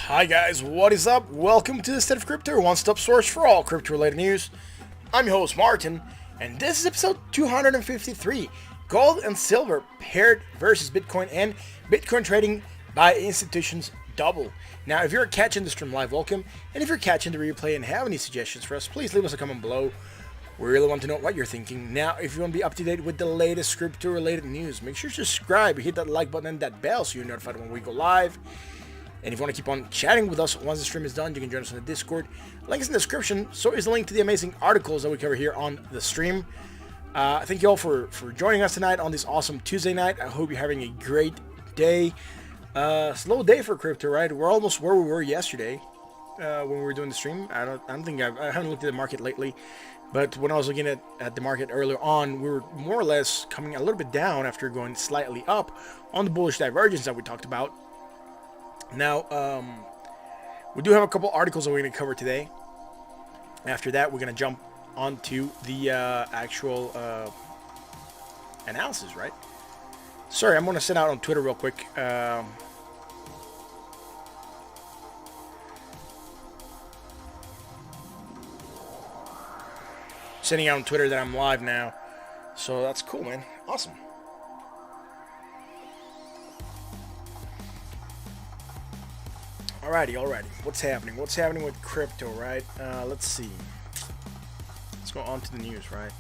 Hi guys, what is up? Welcome to the State of Crypto, one-stop source for all crypto-related news. I'm your host Martin, and this is episode 253, Gold and Silver paired versus Bitcoin and Bitcoin trading by institutions double. Now, if you're catching the stream live, welcome, and if you're catching the replay and have any suggestions for us, please leave us a comment below. We really want to know what you're thinking. Now, if you want to be up to date with the latest crypto-related news, make sure to subscribe, hit that like button and that bell so you're notified when we go live. And if you want to keep on chatting with us once the stream is done, you can join us on the Discord. Link is in the description. So is the link to the amazing articles that we cover here on the stream. Thank you all for joining us tonight on this awesome Tuesday night. I hope you're having a great day. Slow day for crypto, right? We're almost where we were yesterday when we were doing the stream. I haven't looked at the market lately, but when I was looking at the market earlier on, we were more or less coming a little bit down after going slightly up on the bullish divergence that we talked about. Now, we do have a couple articles that we're going to cover today. After that, we're going to jump onto the actual analysis, right? Sorry, I'm going to send out on Twitter real quick. Sending out on Twitter that I'm live now. So that's cool, man. Awesome. Alrighty. What's happening? What's happening with crypto, right? Let's see. Let's go on to the news, right?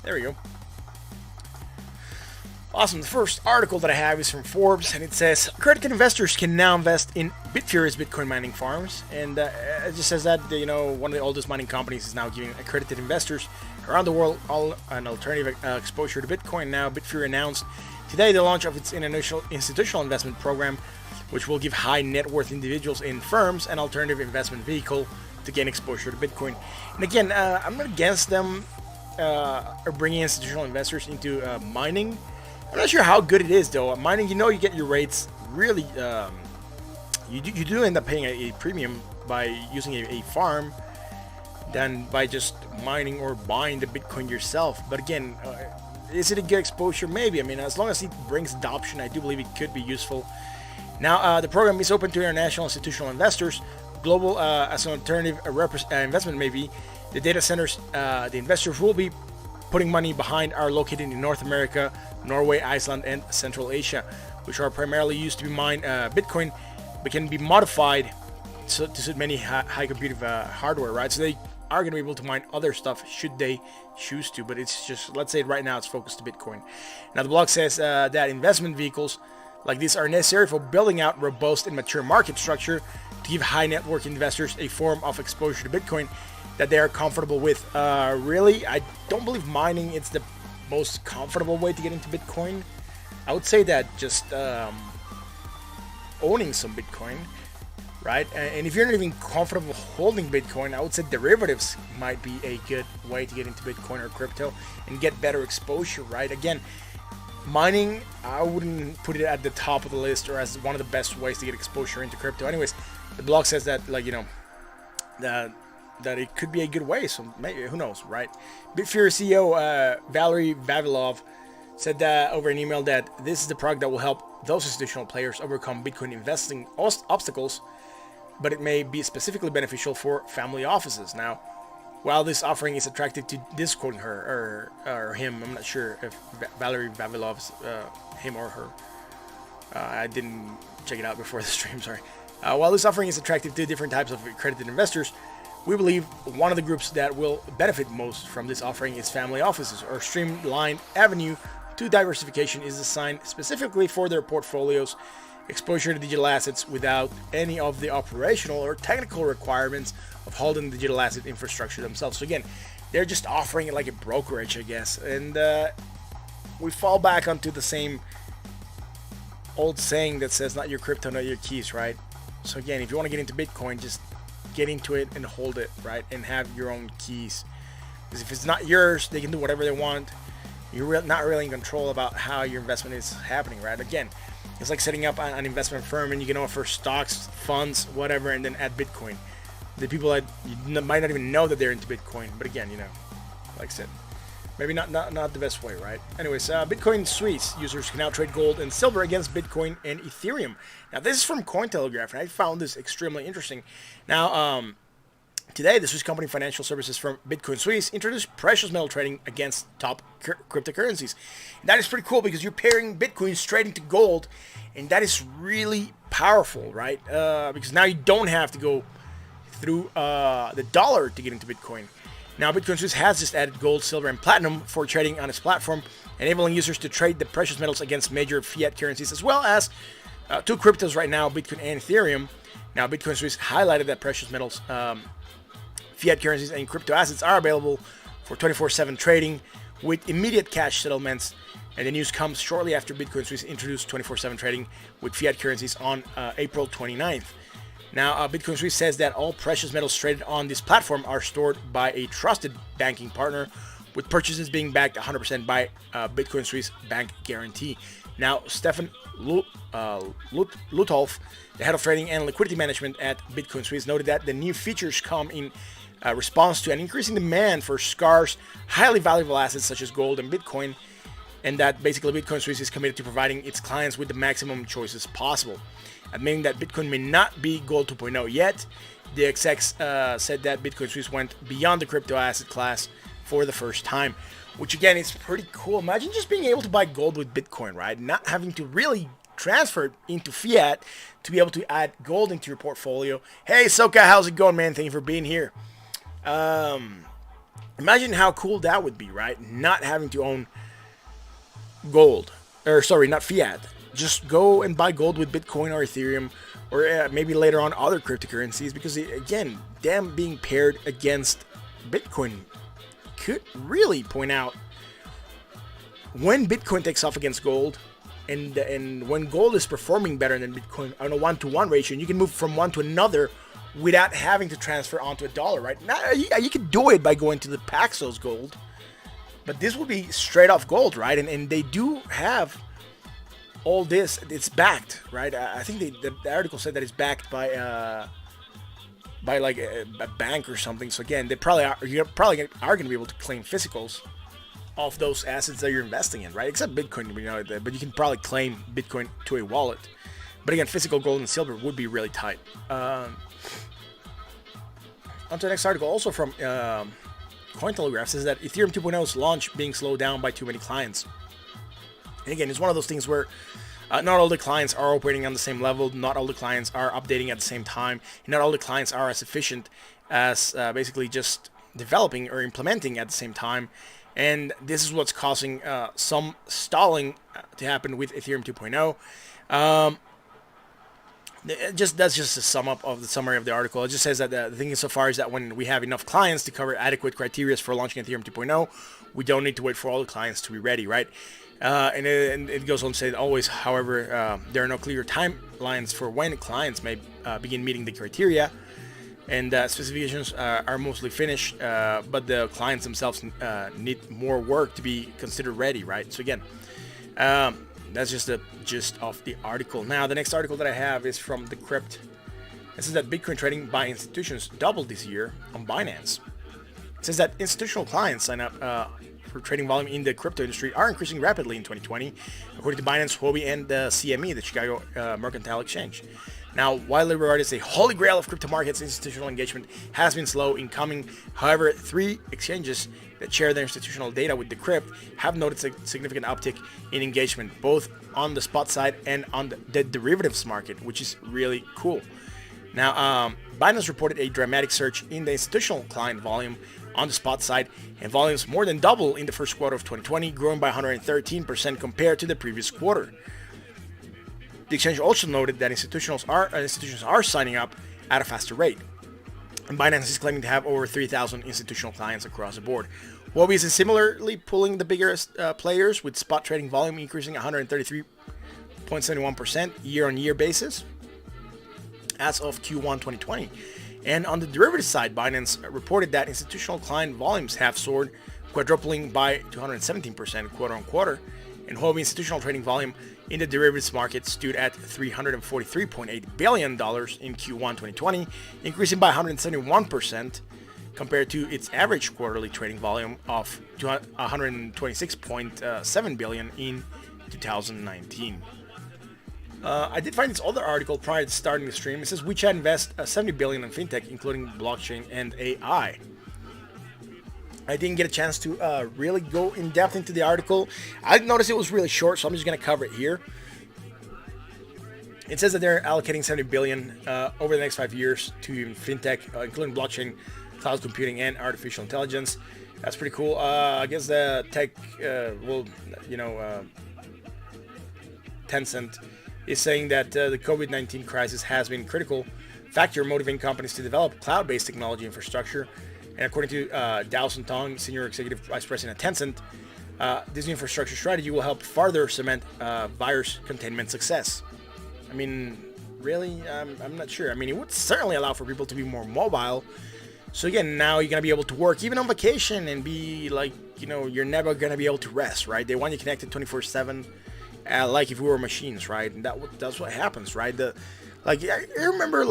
There we go. Awesome. The first article that I have is from Forbes, and it says accredited investors can now invest in Bitfury's Bitcoin mining farms, and it just says that one of the oldest mining companies is now giving accredited investors around the world an alternative exposure to Bitcoin. Now, Bitfury announced today the launch of its initial institutional investment program, which will give high net worth individuals in firms an alternative investment vehicle to gain exposure to Bitcoin. And again, I'm not against them bringing institutional investors into mining. I'm not sure how good it is though. Mining, you get your rates really. You do end up paying a premium by using a farm than by just mining or buying the Bitcoin yourself. But again, is it a good exposure? Maybe. I mean, as long as it brings adoption, I do believe it could be useful. Now, the program is open to international institutional investors. Global as an alternative investment, maybe. The data centers, the investors will be putting money behind are located in North America, Norway, Iceland, and Central Asia, which are primarily used to be mined Bitcoin, but can be modified to suit many high compute hardware, right? So they are going to be able to mine other stuff should they choose to, but it's just, let's say right now it's focused to Bitcoin. Now the blog says that investment vehicles like this are necessary for building out robust and mature market structure to give high net worth investors a form of exposure to Bitcoin that they are comfortable with. Really, I don't believe mining is the most comfortable way to get into Bitcoin. I would say that just owning some Bitcoin, right? And if you're not even comfortable holding Bitcoin, I would say derivatives might be a good way to get into Bitcoin or crypto and get better exposure, right? Again, mining, I wouldn't put it at the top of the list or as one of the best ways to get exposure into crypto. Anyways, the blog says that, that it could be a good way, so maybe, who knows, right? Bitfury CEO Valery Vavilov said over an email that this is the product that will help those institutional players overcome Bitcoin investing obstacles, but it may be specifically beneficial for family offices. Now, while this offering is attractive to this, quoting her or him, I'm not sure if Valery Vavilov's him or her. I didn't check it out before the stream, sorry. While this offering is attractive to different types of accredited investors, we believe one of the groups that will benefit most from this offering is family offices. Our streamlined avenue to diversification is designed specifically for their portfolios, exposure to digital assets without any of the operational or technical requirements of holding the digital asset infrastructure themselves. So again, they're just offering it like a brokerage, I guess. And we fall back onto the same old saying that says, not your crypto, not your keys, right? So again, if you want to get into Bitcoin, just get into it and hold it, right? And have your own keys. Because if it's not yours, they can do whatever they want. You're not really in control about how your investment is happening, right? Again, it's like setting up an investment firm and you can offer stocks, funds, whatever, and then add Bitcoin. The people that you might not even know that they're into Bitcoin. But again, like I said, Maybe not the best way, right? Anyways, Bitcoin Suisse users can now trade gold and silver against Bitcoin and Ethereum. Now, this is from Cointelegraph, and I found this extremely interesting. Now, today, the Swiss company Financial Services firm Bitcoin Suisse introduced precious metal trading against top cryptocurrencies. And that is pretty cool because you're pairing Bitcoin trading to gold, and that is really powerful, right? Because now you don't have to go through the dollar to get into Bitcoin. Now, Bitcoin Suisse has just added gold, silver, and platinum for trading on its platform, enabling users to trade the precious metals against major fiat currencies, as well as two cryptos right now, Bitcoin and Ethereum. Now, Bitcoin Suisse highlighted that precious metals, fiat currencies, and crypto assets are available for 24/7 trading with immediate cash settlements. And the news comes shortly after Bitcoin Suisse introduced 24/7 trading with fiat currencies on April 29th. Now, Bitcoin Suisse says that all precious metals traded on this platform are stored by a trusted banking partner, with purchases being backed 100% by Bitcoin Suisse bank guarantee. Now, Stefan Lutolf, the head of trading and liquidity management at Bitcoin Suisse, noted that the new features come in response to an increasing demand for scarce, highly valuable assets such as gold and Bitcoin, and that basically Bitcoin Suisse is committed to providing its clients with the maximum choices possible. Admitting that Bitcoin may not be Gold 2.0 yet, the execs said that Bitcoin Suisse went beyond the crypto asset class for the first time, which again is pretty cool. Imagine just being able to buy gold with Bitcoin, right? Not having to really transfer it into fiat to be able to add gold into your portfolio. Hey, Soka, how's it going, man? Thank you for being here. Imagine how cool that would be, right? Not having to own gold, or sorry, not fiat. Just go and buy gold with Bitcoin or Ethereum, or maybe later on other cryptocurrencies, because again, them being paired against Bitcoin could really point out when Bitcoin takes off against gold, and when gold is performing better than Bitcoin on a 1-to-1 ratio, and you can move from one to another without having to transfer onto a dollar, right? Now, you can do it by going to the Paxos Gold, but this would be straight off gold, right? And they do have all this, it's backed, right? I think the article said that it's backed by like a bank or something. So again, you're probably are going to be able to claim physicals of those assets that you're investing in, right? Except Bitcoin, but you can probably claim Bitcoin to a wallet. But again, physical gold and silver would be really tight. On to the next article, also from Cointelegraph, says that Ethereum 2.0's launch being slowed down by too many clients. And again, it's one of those things where not all the clients are operating on the same level, not all the clients are updating at the same time, and not all the clients are as efficient as basically just developing or implementing at the same time. And this is what's causing some stalling to happen with Ethereum 2.0. That's just a sum up of the summary of the article. It just says that the thing is so far is that when we have enough clients to cover adequate criteria for launching Ethereum 2.0, we don't need to wait for all the clients to be ready, right? And it goes on to say that always, however, there are no clear timelines for when clients may begin meeting the criteria, and specifications are mostly finished, but the clients themselves need more work to be considered ready, right? So again, that's just the gist of the article. Now, the next article that I have is from Decrypt. It says that Bitcoin trading by institutions doubled this year on Binance. It says that institutional clients sign up for trading volume in the crypto industry are increasing rapidly in 2020, according to Binance, Huobi, and the CME, the Chicago Mercantile Exchange. Now, widely regarded as a holy grail of crypto markets, institutional engagement has been slow in coming. However, 3 exchanges that share their institutional data with Decrypt have noticed a significant uptick in engagement, both on the spot side and on the derivatives market, which is really cool. Now, Binance reported a dramatic surge in the institutional client volume on the spot side, and volumes more than double in the first quarter of 2020, growing by 113% compared to the previous quarter. The exchange also noted that institutions are signing up at a faster rate, and Binance is claiming to have over 3,000 institutional clients across the board. Huobi is similarly pulling the biggest players, with spot trading volume increasing 133.71% year-on-year basis as of Q1 2020. And on the derivatives side, Binance reported that institutional client volumes have soared, quadrupling by 217% quarter-on-quarter, and Huobi institutional trading volume in the derivatives market stood at $343.8 billion in Q1 2020, increasing by 171% compared to its average quarterly trading volume of 126.7 billion in 2019. I did find this other article prior to starting the stream. It says WeChat invests 70 billion in fintech, including blockchain and AI. I didn't get a chance to really go in depth into the article. I noticed it was really short, so I'm just going to cover it here. It says that they're allocating 70 billion over the next 5 years to fintech, including blockchain, cloud computing, and artificial intelligence. That's pretty cool. I guess the tech Tencent is saying that the COVID-19 crisis has been a critical factor motivating companies to develop cloud-based technology infrastructure. And according to Dawson Tong, Senior Executive Vice President at Tencent, this infrastructure strategy will help further cement virus containment success. I mean, really? I'm not sure. I mean, it would certainly allow for people to be more mobile. So again, now you're going to be able to work even on vacation and be like, you're never going to be able to rest, right? They want you connected 24/7. Like if we were machines, right? And that's what happens, right? I remember,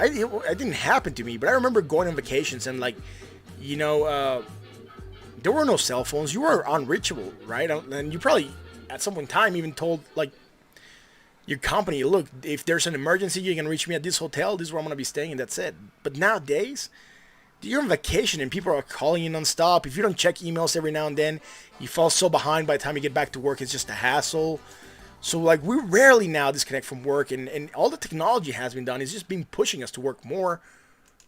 it didn't happen to me, but I remember going on vacations and there were no cell phones. You were unreachable, right? And you probably at some point in time even told your company, look, if there's an emergency, you can reach me at this hotel. This is where I'm gonna be staying, and that's it. But nowadays, you're on vacation and people are calling you nonstop. If you don't check emails every now and then, you fall so behind by the time you get back to work, it's just a hassle. So we rarely now disconnect from work, and all the technology has been done is just been pushing us to work more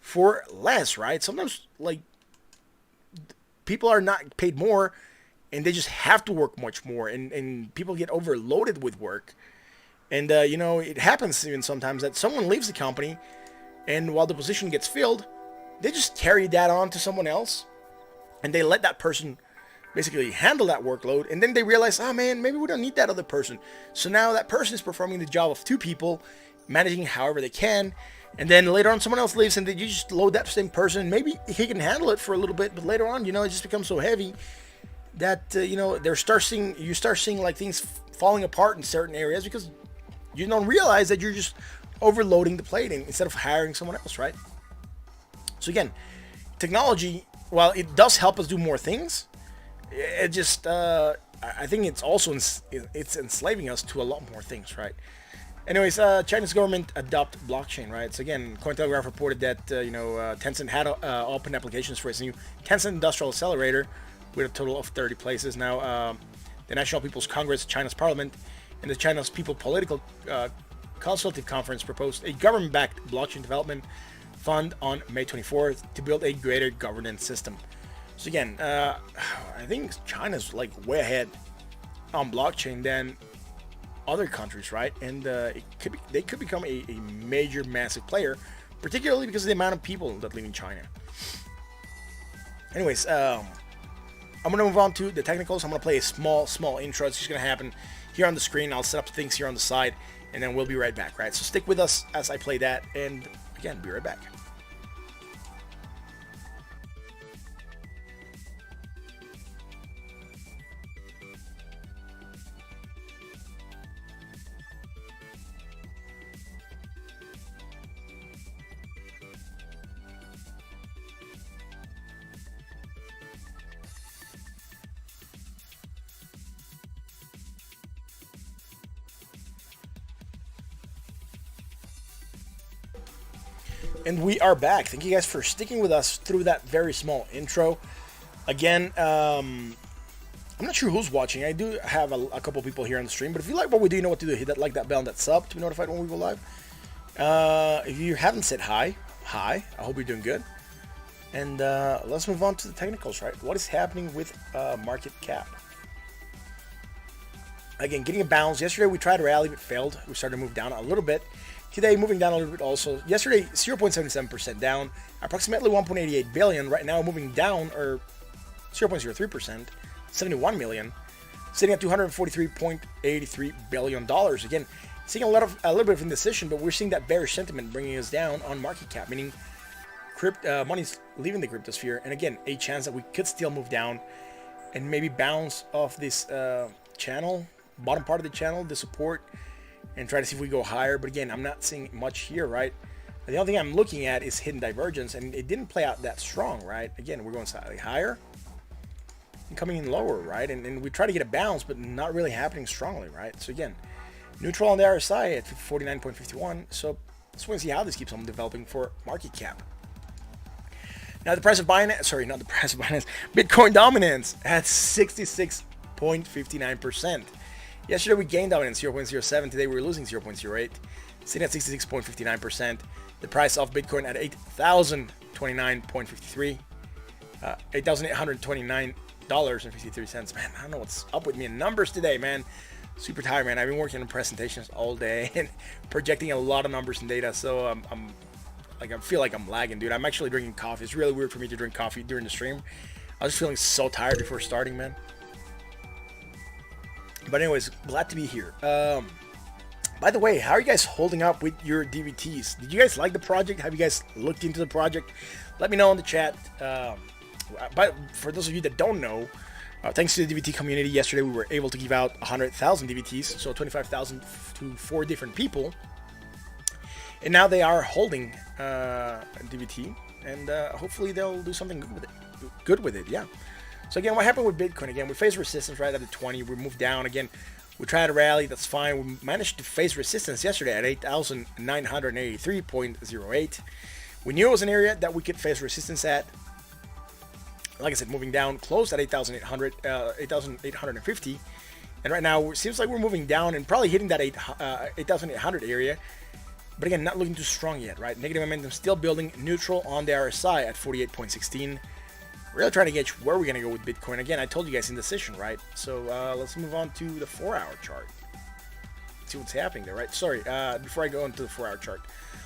for less, right? Sometimes people are not paid more and they just have to work much more, and people get overloaded with work. And it happens even sometimes that someone leaves the company, and while the position gets filled, they just carry that on to someone else, and they let that person basically handle that workload, and then they realize, oh man, maybe we don't need that other person. So now that person is performing the job of two people, managing however they can, and then later on someone else leaves, and then you just load that same person. Maybe he can handle it for a little bit, but later on, it just becomes so heavy that you start seeing things falling apart in certain areas because you don't realize that you're just overloading the plate instead of hiring someone else, right? So again, technology, while it does help us do more things, it just I think it's also it's enslaving us to a lot more things, right? Anyways, China's government adopt blockchain, right? So again, Cointelegraph reported that Tencent had open applications for its new Tencent Industrial Accelerator with a total of 30 places. Now, the National People's Congress, China's parliament, and the China's People Political Consultative Conference proposed a government-backed blockchain development fund on May 24th to build a greater governance system. So again, I think China's way ahead on blockchain than other countries, right? And they could become a major, massive player, particularly because of the amount of people that live in China. Anyways, I'm gonna move on to the technicals. I'm gonna play a small intro. It's just gonna happen here on the screen. I'll set up things here on the side, and then we'll be right back, right? So stick with us as I play that, and again, be right back. And we are back. Thank you guys for sticking with us through that very small intro. Again, I'm not sure who's watching. I do have a couple people here on the stream, but if you like what we do, you know what to do. Hit that like, that bell, and that sub to be notified when we go live. If you haven't said hi. I hope you're doing good. And let's move on to the technicals, right? What is happening with market cap? Again, getting a bounce. Yesterday we tried to rally, but failed. We started to move down a little bit. Today, moving down a little bit also. Yesterday, 0.77% down, approximately 1.88 billion. Right now, moving down, or 0.03%, 71 million, sitting at $243.83 billion. Again, seeing a little bit of indecision, but we're seeing that bearish sentiment bringing us down on market cap, meaning money's leaving the cryptosphere. And again, a chance that we could still move down and maybe bounce off this channel, bottom part of the channel, the support, and try to see if we go higher. But again, I'm not seeing much here, right? The only thing I'm looking at is hidden divergence, and it didn't play out that strong, right? Again, we're going slightly higher and coming in lower, right? And we try to get a bounce, but not really happening strongly, right? So again, neutral on the RSI at 49.51. So just want to see how this keeps on developing for market cap. Now the price of Binance, sorry, not the price of Binance, Bitcoin dominance at 66.59%. Yesterday we gained dominance 0.07. Today we're losing 0.08. Sitting at 66.59%. The price of Bitcoin at $8,029.53. $8,829.53. Man, I don't know what's up with me in numbers today, man. Super tired, man. I've been working on presentations all day and projecting a lot of numbers and data, so I feel like I'm lagging, dude. I'm actually drinking coffee. It's really weird for me to drink coffee during the stream. I was just feeling so tired before starting, man. But anyways, glad to be here. By the way, how are you guys holding up with your DVTs? Did you guys like the project? Have you guys looked into the project? Let me know in the chat. But for those of you that don't know, thanks to the DVT community, yesterday we were able to give out 100,000 DVTs, so 25,000 to 4 different people. And now they are holding DVT, and hopefully they'll do something good with it. Yeah. So again, what happened with Bitcoin? Again, we faced resistance right at the 20. We moved down again. We tried to rally. That's fine. We managed to face resistance yesterday at 8,983.08. We knew it was an area that we could face resistance at. Like I said, moving down, closed at 8,850. And right now, it seems like we're moving down and probably hitting that 8,800 area. But again, not looking too strong yet, right? Negative momentum still building, neutral on the RSI at 48.16. Really trying to gauge where we're going to go with Bitcoin. Again, I told you guys indecision, right? So let's move on to the 4-hour chart. See what's happening there, right? Sorry, before I go into the 4-hour chart,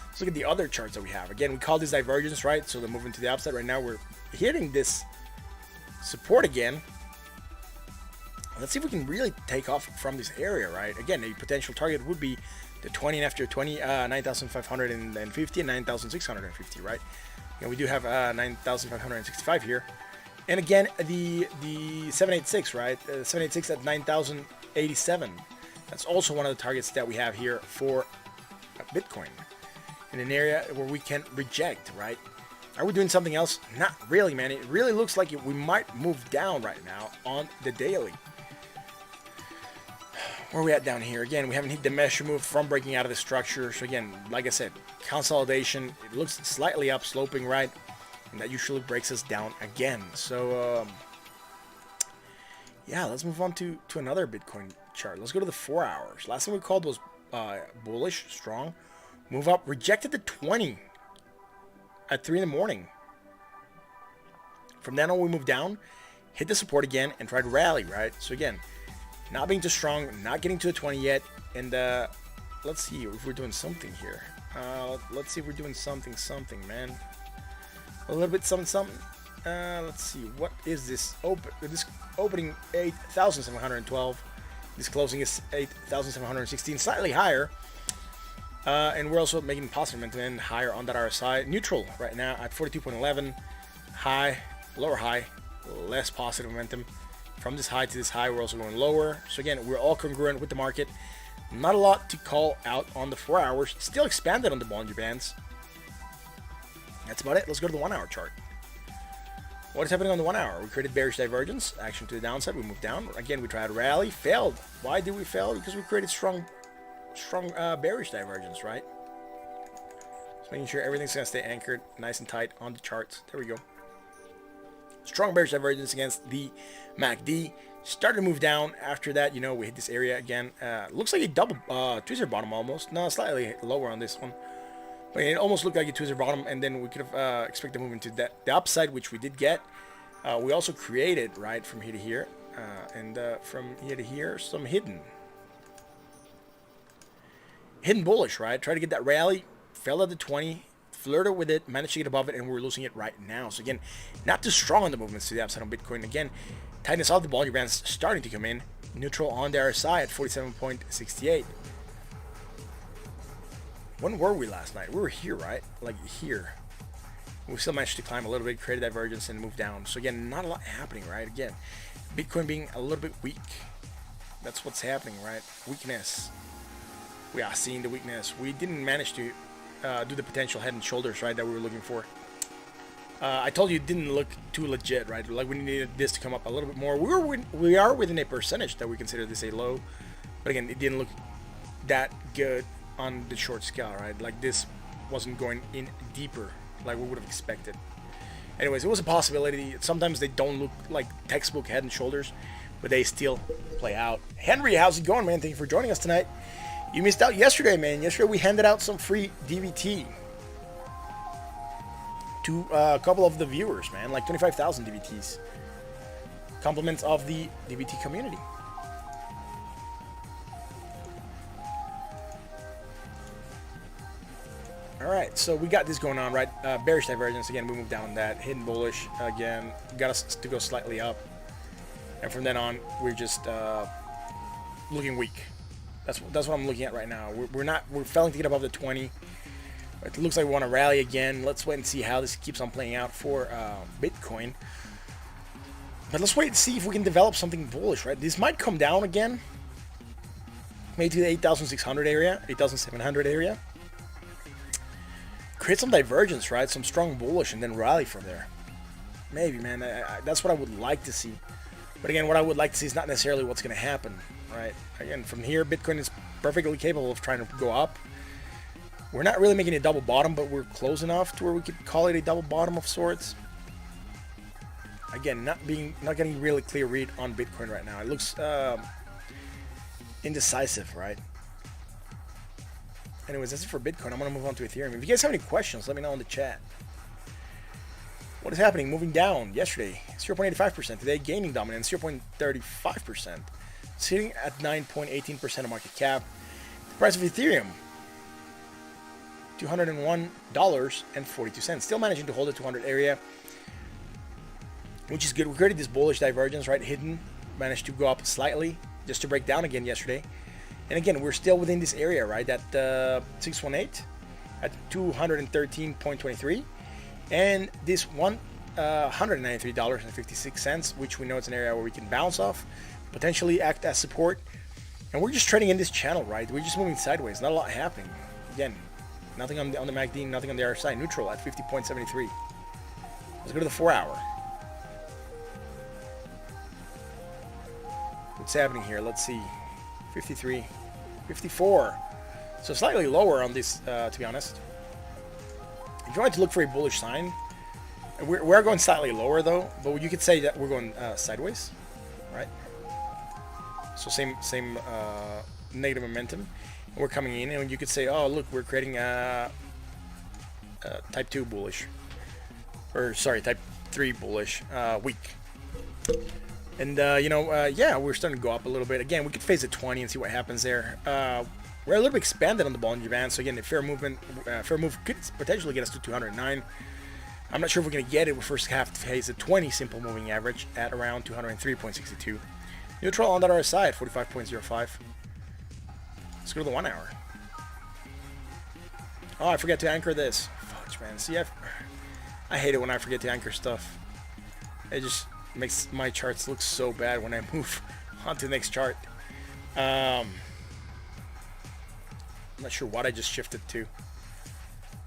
let's look at the other charts that we have. Again, we call this divergence, right? So they're moving to the upside. Right now, we're hitting this support again. Let's see if we can really take off from this area, right? Again, a potential target would be the 20 and after 20, 9,550 and 9,650, right? And we do have 9,565 here. And again, the 786, right? 786 at 9,087. That's also one of the targets that we have here for Bitcoin in an area where we can reject, right? Are we doing something else? Not really, man. It really looks like we might move down right now on the daily. Where are we at down here? Again, we haven't hit the measure move from breaking out of the structure. So again, like I said, consolidation. It looks slightly up sloping, right? And that usually breaks us down again. So yeah, let's move on to another Bitcoin chart. Let's go to the 4 hours. Last thing we called was bullish, strong. Move up, rejected the 20 at 3 in the morning. From then on, we move down, hit the support again, and try to rally, right? So again, not being too strong, not getting to the 20 yet, and let's see if we're doing something here. Let's see if we're doing something, man. A little bit something. Let's see, what is this? This opening 8,712. This closing is 8,716, slightly higher. And we're also making positive momentum higher on that RSI. Neutral right now at 42.11. High, lower high, less positive momentum. From this high to this high, we're also going lower. So again, we're all congruent with the market. Not a lot to call out on the 4 hours. Still expanded on the Bollinger Bands. That's about it. Let's go to the 1 hour chart. What is happening on the 1 hour? We created bearish divergence. Action to the downside. We moved down. Again, we tried to rally. Failed. Why did we fail? Because we created strong bearish divergence, right? Just making sure everything's going to stay anchored nice and tight on the charts. There we go. Strong bearish divergence against the MACD. Started to move down. After that, we hit this area again. Looks like a double tweezer bottom almost. No, slightly lower on this one. But it almost looked like a tweezer bottom, and then we could have expected moving to the upside, which we did get. We also created, right, from here to here. And from here to here, some hidden bullish, right? Try to get that rally. Fell at the 20. Flirted with it, managed to get above it, and we're losing it right now. So again, not too strong on the movements to the upside on Bitcoin. Again, tightness of the Bollinger Bands starting to come in. Neutral on the RSI at 47.68. When were we last night? We were here, right? Like here. We still managed to climb a little bit, create a divergence, and move down. So again, not a lot happening, right? Again, Bitcoin being a little bit weak. That's what's happening, right? Weakness. We are seeing the weakness. We didn't manage to do the potential head and shoulders, right, that we were looking for. I told you it didn't look too legit, right? Like we needed this to come up a little bit more. We are within a percentage that we consider this a low, but again, it didn't look that good on the short scale, right? Like this wasn't going in deeper like we would have expected. Anyways, it was a possibility. Sometimes they don't look like textbook head and shoulders, but they still play out. Henry, how's it going, man? Thank you for joining us tonight. You missed out yesterday, man. Yesterday we handed out some free DVT to a couple of the viewers, man. Like 25,000 DVTs. Compliments of the DVT community. Alright, so we got this going on, right? Bearish divergence, again, we moved down on that. Hidden bullish, again, got us to go slightly up. And from then on, we're just looking weak. That's what I'm looking at right now. We're failing to get above the 20. It looks like we want to rally again. Let's wait and see how this keeps on playing out for Bitcoin. But let's wait and see if we can develop something bullish, right? This might come down again. Maybe to the 8,600 area, 8,700 area. Create some divergence, right? Some strong bullish and then rally from there. Maybe, man. That's what I would like to see. But again, what I would like to see is not necessarily what's going to happen, right? Again, from here, Bitcoin is perfectly capable of trying to go up. We're not really making a double bottom, but we're close enough to where we could call it a double bottom of sorts. Again, not getting really clear read on Bitcoin right now. It looks indecisive, right? Anyways, that's it for Bitcoin. I'm going to move on to Ethereum. If you guys have any questions, let me know in the chat. What is happening? Moving down yesterday, 0.85%. Today, gaining dominance, 0.35%. Sitting at 9.18% of market cap. The price of Ethereum, $201.42. Still managing to hold the 200 area, which is good. We created this bullish divergence, right? Hidden. Managed to go up slightly just to break down again yesterday. And again, we're still within this area, right? At 618 at $213.23. And this $193.56, which we know it's an area where we can bounce off, potentially act as support. And we're just trading in this channel, right? We're just moving sideways. Not a lot happening. Again, nothing on the MACD, nothing on the RSI. Neutral at 50.73. Let's go to the 4-hour. What's happening here? Let's see. 53, 54. So slightly lower on this, to be honest. If you want to look for a bullish sign, we're going slightly lower though, but you could say that we're going sideways, right? So same negative momentum. And we're coming in, and you could say, oh look, we're creating type 2 bullish, or sorry, type 3 bullish week. And yeah, we're starting to go up a little bit. Again, we could phase at 20 and see what happens there. We're a little bit expanded on the Bollinger Band, so again, the fair move could potentially get us to 209. I'm not sure if we're going to get it. We first have to phase a 20 simple moving average at around 203.62. Neutral on that RSI at 45.05. Let's go to the 1 hour. Oh, I forgot to anchor this. Fudge, man. See, I hate it when I forget to anchor stuff. It just makes my charts look so bad when I move on to the next chart. I'm not sure what I just shifted to,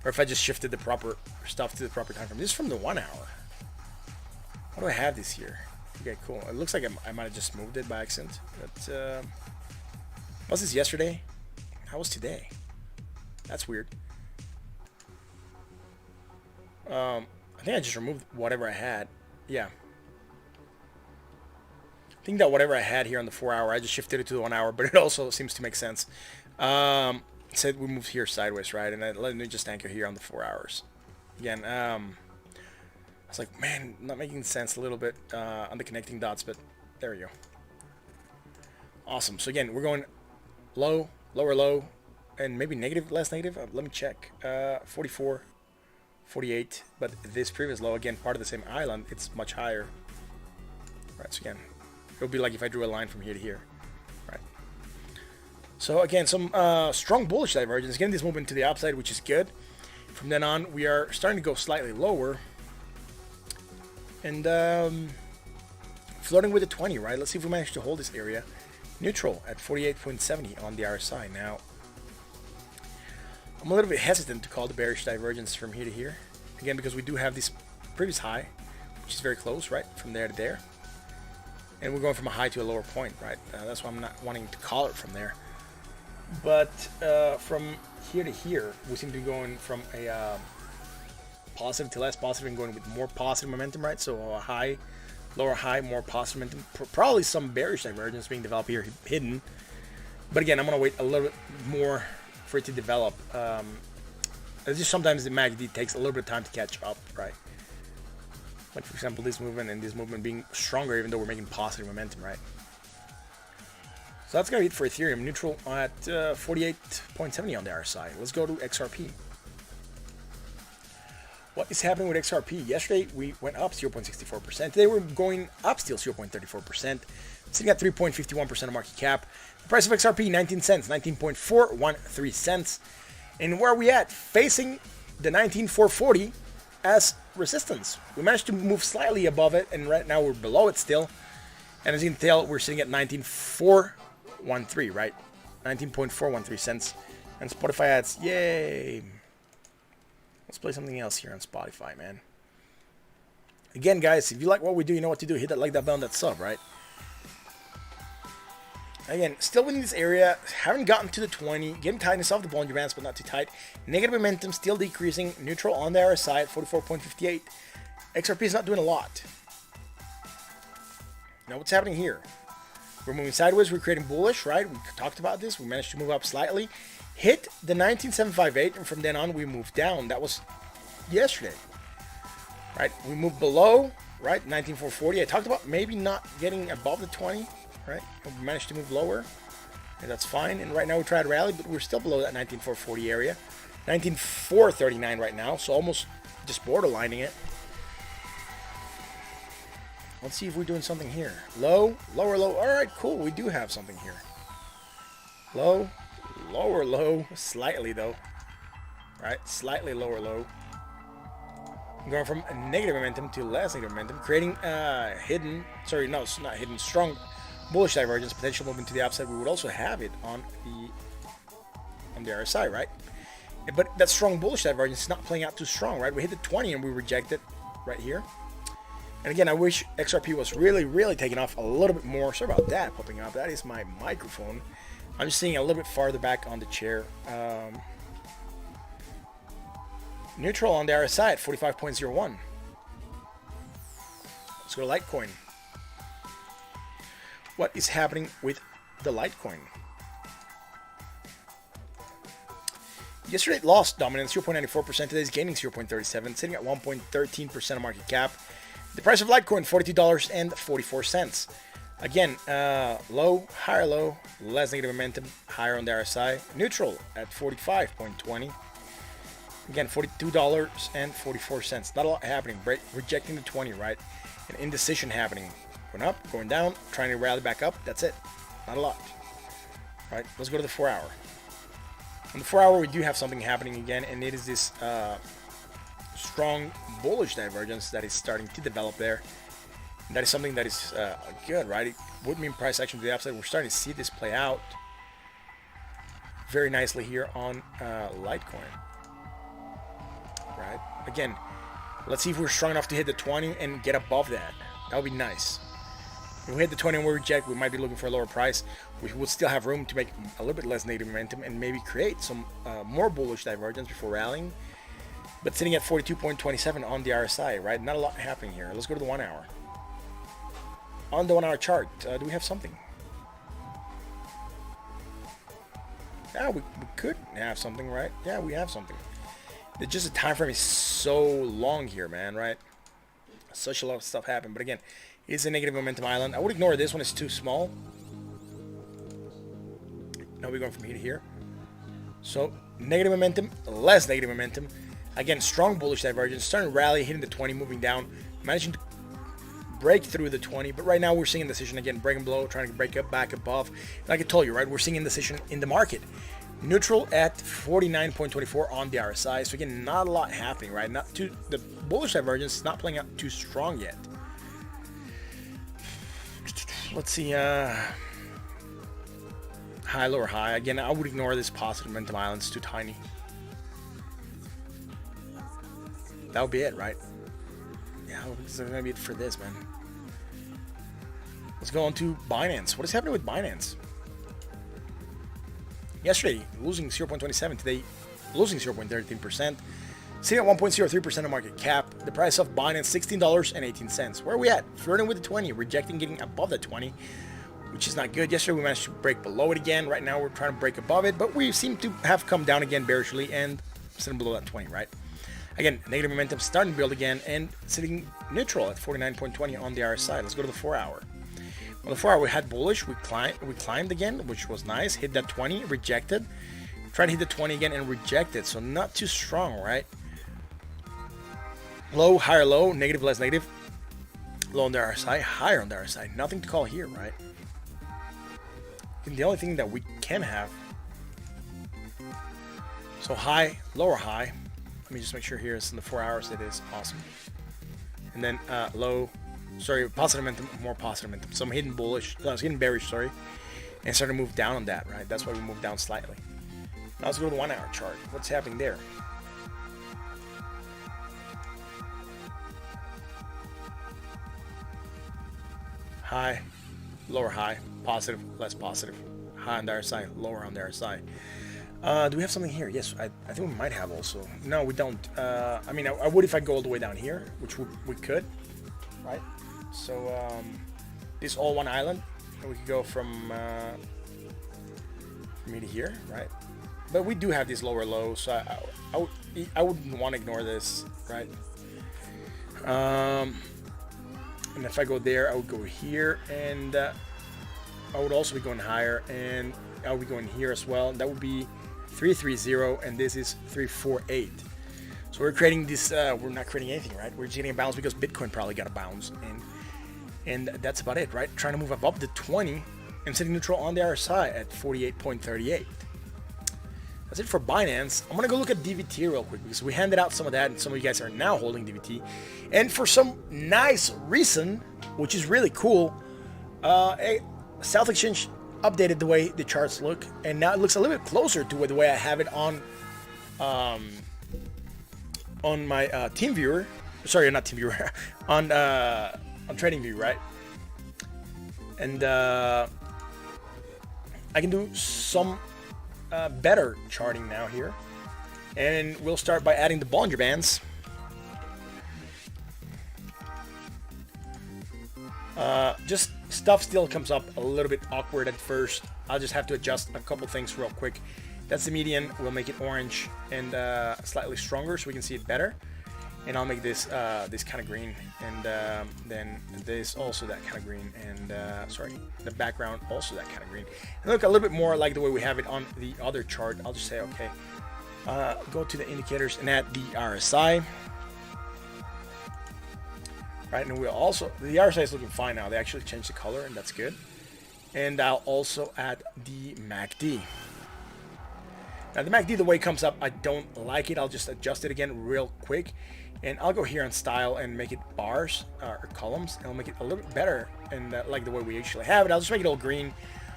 or if I just shifted the proper stuff to the proper time frame. This is from the 1 hour. What do I have this here? Okay, cool. It looks like I might have just moved it by accident. But was this yesterday? How was today? That's weird. I think I just removed whatever I had. Yeah. I think that whatever I had here on the 4 hour, I just shifted it to the 1 hour, but it also seems to make sense. It said we moved here sideways, right? And then let me just anchor here on the 4 hours. Again, I was like, man, not making sense a little bit on the connecting dots, but there we go. Awesome. So again, we're going low, lower low, and maybe negative, less negative. Let me check. 44, 48, but this previous low, again, part of the same island, it's much higher. Right, so again, it would be like if I drew a line from here to here. Right. So again, some strong bullish divergence. Getting this movement to the upside, which is good. From then on, we are starting to go slightly lower. And flirting with the 20, right? Let's see if we manage to hold this area. Neutral at 48.70 on the RSI. Now, I'm a little bit hesitant to call the bearish divergence from here to here. Again, because we do have this previous high, which is very close, right? From there to there. And we're going from a high to a lower point, right? That's why I'm not wanting to call it from there. But from here to here, we seem to be going from a positive to less positive and going with more positive momentum, right? So a high, lower high, more positive momentum. Probably some bearish divergence being developed here, hidden. But again, I'm going to wait a little bit more for it to develop. It's just sometimes the MACD takes a little bit of time to catch up, right? Like, for example, this movement and this movement being stronger, even though we're making positive momentum, right? So that's going to be it for Ethereum. Neutral at 48.70 on the RSI. Let's go to XRP. What is happening with XRP? Yesterday, we went up 0.64%. Today, we're going up still 0.34%. Sitting at 3.51% of market cap. The price of XRP, 19 cents, 19.413 cents. And where are we at? Facing the 19,440 as resistance. We managed to move slightly above it, and right now we're below it still. And as you can tell, we're sitting at 19,413, right? 19.413 cents. And Spotify ads, yay! Let's play something else here on Spotify, man. Again, guys, if you like what we do, you know what to do. Hit that like, that bell, that sub, right? Again, still within this area, haven't gotten to the 20, getting tightness off the Bollinger Bands, but not too tight. Negative momentum still decreasing, neutral on the RSI at 44.58. XRP is not doing a lot. Now, what's happening here? We're moving sideways, we're creating bullish, right? We talked about this, we managed to move up slightly. Hit the 19,758, and from then on, we moved down. That was yesterday, right? We moved below, right? 19,440. I talked about maybe not getting above the 20. Right, we managed to move lower, and that's fine. And right now we try to rally, but we're still below that 19,440 area, 19,439 right now, so almost just borderlining it. Let's see if we're doing something here. Low, lower, low. All right, cool. We do have something here. Low, lower, low, slightly though. Right, slightly lower, low. Going from negative momentum to less negative momentum, creating hidden. Sorry, no, it's not hidden. Strong. Bullish divergence, potential movement to the upside. We would also have it on the RSI, right? But that strong bullish divergence is not playing out too strong, right? We hit the 20 and we reject it right here. And again, I wish XRP was really taking off a little bit more. Sorry about that popping up. That is my microphone. I'm just seeing a little bit farther back on the chair. Neutral on the RSI at 45.01. Let's go to Litecoin. What is happening with the Litecoin? Yesterday it lost dominance 0.94%. Today it's gaining 0.37%, sitting at 1.13% of market cap. The price of Litecoin $42.44. Again, low, higher low, less negative momentum, higher on the RSI. Neutral at 45.20. Again, $42.44. Not a lot happening. Rejecting the 20, right? An indecision happening. Going up, going down, trying to rally back up. That's it. Not a lot. All right, let's go to the 4 hour. On the 4 hour, we do have something happening again, and it is this strong bullish divergence that is starting to develop there. And that is something that is good, right? It would mean price action to the upside. We're starting to see this play out very nicely here on Litecoin. Right? Again, let's see if we're strong enough to hit the 20 and get above that. That would be nice. If we hit the 20 and we reject, we might be looking for a lower price. We would still have room to make a little bit less negative momentum and maybe create some more bullish divergence before rallying. But sitting at 42.27 on the RSI, right? Not a lot happening here. Let's go to the 1 hour. On the 1 hour chart, do we have something? Yeah, we could have something, right? Yeah, we have something. It's just the time frame is so long here, man, right? Such a lot of stuff happened. But again, it's a negative momentum island. I would ignore this one. It's too small. Now we're going from here to here. So negative momentum, less negative momentum. Again, strong bullish divergence. Starting to rally, hitting the 20, moving down. Managing to break through the 20. But right now we're seeing indecision again. Break and below, trying to break up, back above. Like I told you, right? We're seeing indecision in the market. Neutral at 49.24 on the RSI. So again, not a lot happening, right? Not too, the bullish divergence is not playing out too strong yet. Let's see, high, lower, high. Again, I would ignore this positive momentum island. It's too tiny. that would be it, right? Yeah, this is gonna be it for this, man. Let's go on to Binance. What is happening with Binance? Yesterday, losing 0.27. Today, losing 0.13%. Sitting at 1.03% of market cap. The price of Binance, $16.18. Where are we at? Flirting with the 20. Rejecting getting above the 20, which is not good. Yesterday, we managed to break below it again. Right now, we're trying to break above it, but we seem to have come down again bearishly and sitting below that 20, right? Again, negative momentum starting to build again and sitting neutral at 49.20 on the RSI. Let's go to the 4-hour. On the 4-hour, we had bullish. We climbed again, which was nice. Hit that 20, rejected. Tried to hit the 20 again and rejected. So not too strong, right? Low, higher, low, negative, less negative. Low on the RSI, higher on the RSI. Nothing to call here, right? And the only thing that we can have. So high, lower high. Let me just make sure here it's in the 4 hours. It is awesome. And then low. Sorry, positive momentum, more positive momentum. So I'm hitting bullish, I was hitting bearish, sorry, and starting to move down on that, right? That's why we moved down slightly. Now let's go to the 1-hour chart. What's happening there? High, lower high, positive, less positive. High on the RSI, lower on the RSI. Do we have something here? Yes, I think we might have also. No, we don't. I mean, I would if I go all the way down here, which we could, right? So this all one island, and we could go from me to here, right? But we do have these lower lows, so I wouldn't want to ignore this, right? And if I go there, I would go here, and I would also be going higher, and I would be going here as well. That would be 330, and this is 348. So we're creating this. We're not creating anything, right? We're just getting a bounce because Bitcoin probably got a bounce, and that's about it, right? Trying to move above the 20 and sitting neutral on the RSI at 48.38. That's it for Binance. I'm gonna go look at DVT real quick because we handed out some of that, and some of you guys are now holding DVT. And for some nice reason, which is really cool, South Exchange updated the way the charts look, and now it looks a little bit closer to the way I have it on my team viewer. Sorry, not team viewer. on TradingView, right? And I can do some better charting now here, and we'll start by adding the Bollinger Bands. Just stuff still comes up a little bit awkward at first. I'll just have to adjust a couple things real quick. That's the median. We'll make it orange and slightly stronger so we can see it better. And I'll make this this kind of green, and then this also that kind of green, and sorry, the background also that kind of green. And look a little bit more like the way we have it on the other chart. I'll just say okay. Go to the indicators and add the RSI. Right, and we'll also, the RSI is looking fine now. They actually changed the color, and that's good. And I'll also add the MACD. Now the MACD, the way it comes up, I don't like it. I'll just adjust it again real quick. And I'll go here on style and make it bars or columns, and I'll make it a little bit better and like the way we actually have it. I'll just make it all green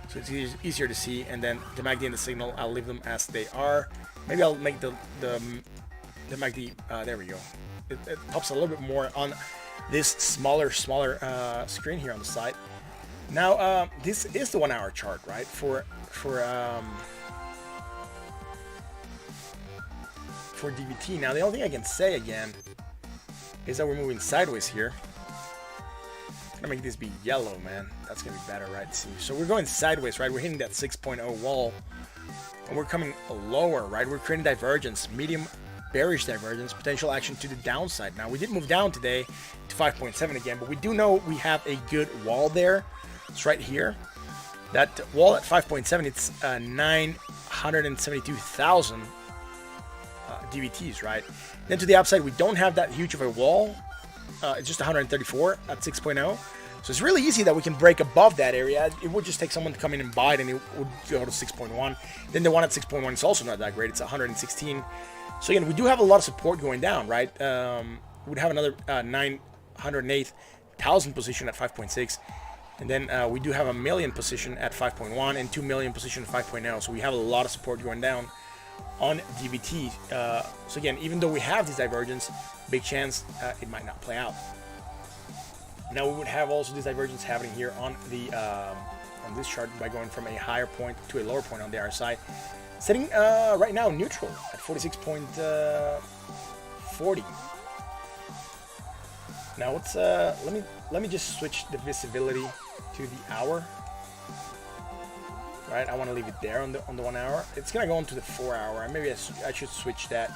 so it's easier to see. And then the MACD and the signal, I'll leave them as they are. Maybe I'll make the MACD, there we go. It pops a little bit more on this smaller screen here on the side. Now this is the 1 hour chart, right? For DVT. Now the only thing I can say again is that we're moving sideways here. I'm gonna make this be yellow, man. That's gonna be better, right? See, so we're going sideways, right? We're hitting that 6.0 wall, and we're coming lower, right? We're creating divergence, medium bearish divergence, potential action to the downside. Now we did move down today to 5.7 again, but we do know we have a good wall there. It's right here. That wall at 5.7, it's 972,000 DVTs, right? Then to the upside, we don't have that huge of a wall. It's just 134 at 6.0. So it's really easy that we can break above that area. It would just take someone to come in and buy it, and it would go to 6.1. Then the one at 6.1 is also not that great. It's 116. So again, we do have a lot of support going down, right? We'd have another 908,000 position at 5.6. And then we do have a million position at 5.1 and 2 million position at 5.0. So we have a lot of support going down. on DVT. So again, even though we have this divergence, big chance it might not play out. Now we would have also this divergence happening here on the on this chart by going from a higher point to a lower point on the RSI, sitting right now neutral at 46.40. Now let's let me just switch the visibility to the hour. Right, I want to leave it there on the 1 hour. It's gonna go into the 4 hour. Maybe I should switch that.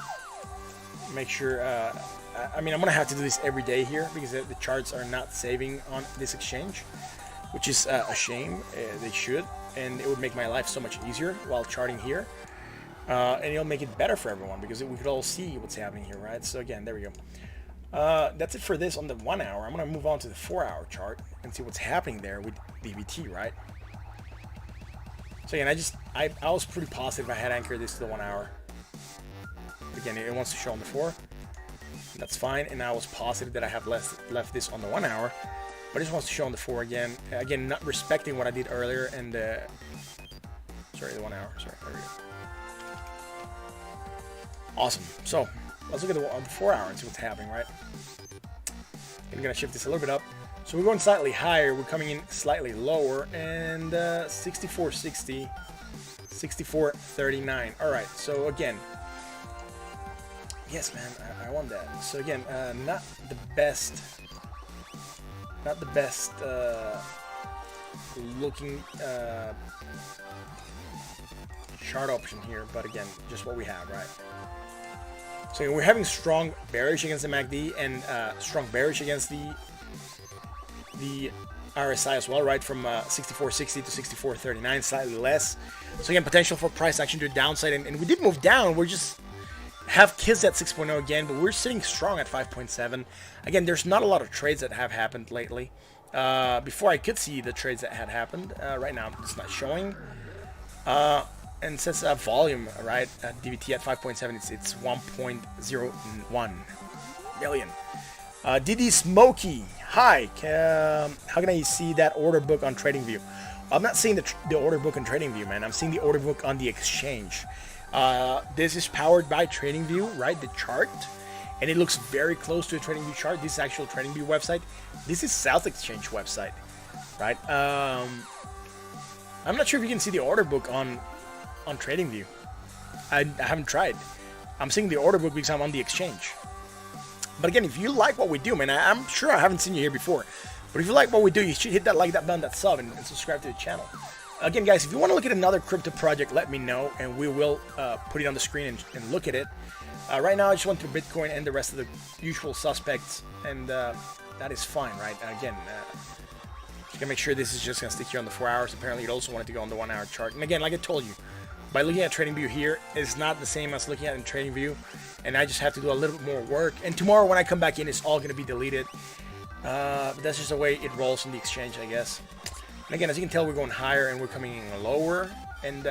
Make sure. I mean, I'm gonna have to do this every day here because the charts are not saving on this exchange, which is a shame. They should, and it would make my life so much easier while charting here, and it'll make it better for everyone because we could all see what's happening here, right? So again, there we go. That's it for this on the 1 hour. I'm gonna move on to the 4 hour chart and see what's happening there with DVT, right? So again, I was pretty positive I had anchored this to the 1 hour. Again, it wants to show on the 4. That's fine, and I was positive that I have left this on the 1 hour, but it just wants to show on the 4 again. Again, not respecting what I did earlier, and sorry, the 1 hour. Sorry, there we go. Awesome. So let's look at the 4 hour and see what's happening, right? I'm gonna shift this a little bit up. So we're going slightly higher, we're coming in slightly lower, and 64.60, 64.39. All right, so again, yes, man, I want that. So again, not the best looking chart option here, but again, just what we have, right? So we're having strong bearish against the MACD and strong bearish against the RSI as well, right? From 64.60 to 64.39, slightly less. So again, potential for price action to the downside, and we did move down. We're just have kissed at 6.0 again, but we're sitting strong at 5.7. Again, there's not a lot of trades that have happened lately. Before I could see the trades that had happened. Right now, it's not showing. And since volume, right, DVT at 5.7, it's 1.01 million. DD Smokey, hi. How can I see that order book on TradingView? I'm not seeing the order book on TradingView, man. I'm seeing the order book on the exchange. This is powered by TradingView, right? The chart, and it looks very close to a TradingView chart. This is actual TradingView website. This is South Exchange website, right? I'm not sure if you can see the order book on TradingView. I haven't tried. I'm seeing the order book because I'm on the exchange. But again, if you like what we do, man, I'm sure I haven't seen you here before. But if you like what we do, you should hit that like button, that sub, and subscribe to the channel. Again, guys, if you want to look at another crypto project, let me know, and we will put it on the screen and look at it. Right now, I just went through Bitcoin and the rest of the usual suspects, and that is fine, right? Again, just gonna make sure this is just gonna stick here on the 4 hours. Apparently, it also wanted to go on the 1 hour chart. And again, like I told you, by looking at TradingView here, it's not the same as looking at it in TradingView, and I just have to do a little bit more work. And tomorrow, when I come back in, it's all gonna be deleted. But that's just the way it rolls on the exchange, I guess. And again, as you can tell, we're going higher and we're coming in lower. And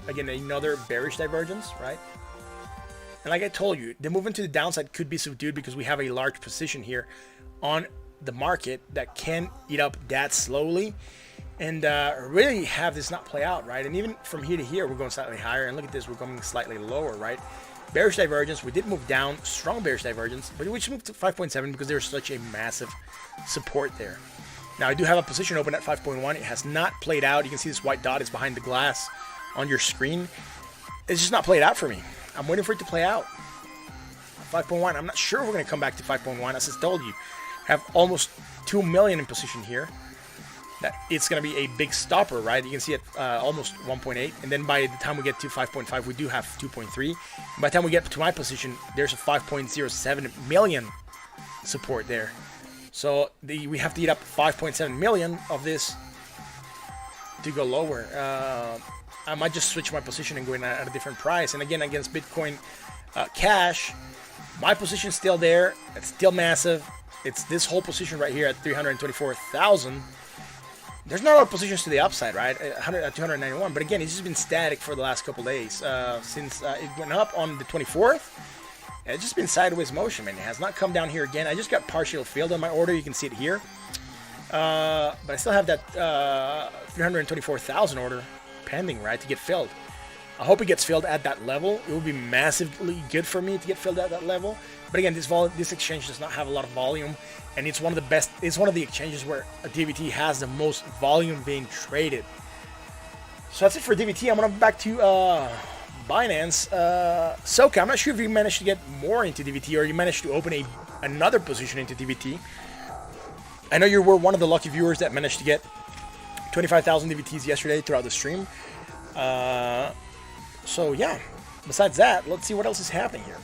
again, another bearish divergence, right? And like I told you, the movement to the downside could be subdued because we have a large position here on the market that can eat up that slowly and really have this not play out, right? And even from here to here, we're going slightly higher. And look at this, we're going slightly lower, right? Bearish divergence. We did move down, strong bearish divergence, but we just moved to 5.7 because there's such a massive support there. Now, I do have a position open at 5.1. It has not played out. You can see this white dot is behind the glass on your screen. It's just not played out for me. I'm waiting for it to play out. 5.1. I'm not sure if we're going to come back to 5.1. As I told you, have almost 2 million in position here. That it's going to be a big stopper, right? You can see it almost 1.8. And then by the time we get to 5.5, we do have 2.3. By the time we get to my position, there's a 5.07 million support there. So we have to eat up 5.7 million of this to go lower. I might just switch my position and go in at a different price. And again, against Bitcoin Cash, my position is still there. It's still massive. It's this whole position right here at 324,000. There's not a lot of positions to the upside, right? 291. But again, it's just been static for the last couple days. Since it went up on the 24th, it's just been sideways motion, man. It has not come down here again. I just got partial filled on my order. You can see it here. But I still have that 324,000 order pending, right, to get filled. I hope it gets filled at that level. It would be massively good for me to get filled at that level. But again, this exchange does not have a lot of volume, and it's one of the best. It's one of the exchanges where a DVT has the most volume being traded. So that's it for DVT. I'm gonna go back to Binance. Soka, I'm not sure if you managed to get more into DVT or you managed to open another position into DVT. I know you were one of the lucky viewers that managed to get 25,000 DVTs yesterday throughout the stream. So yeah, besides that, let's see what else is happening here.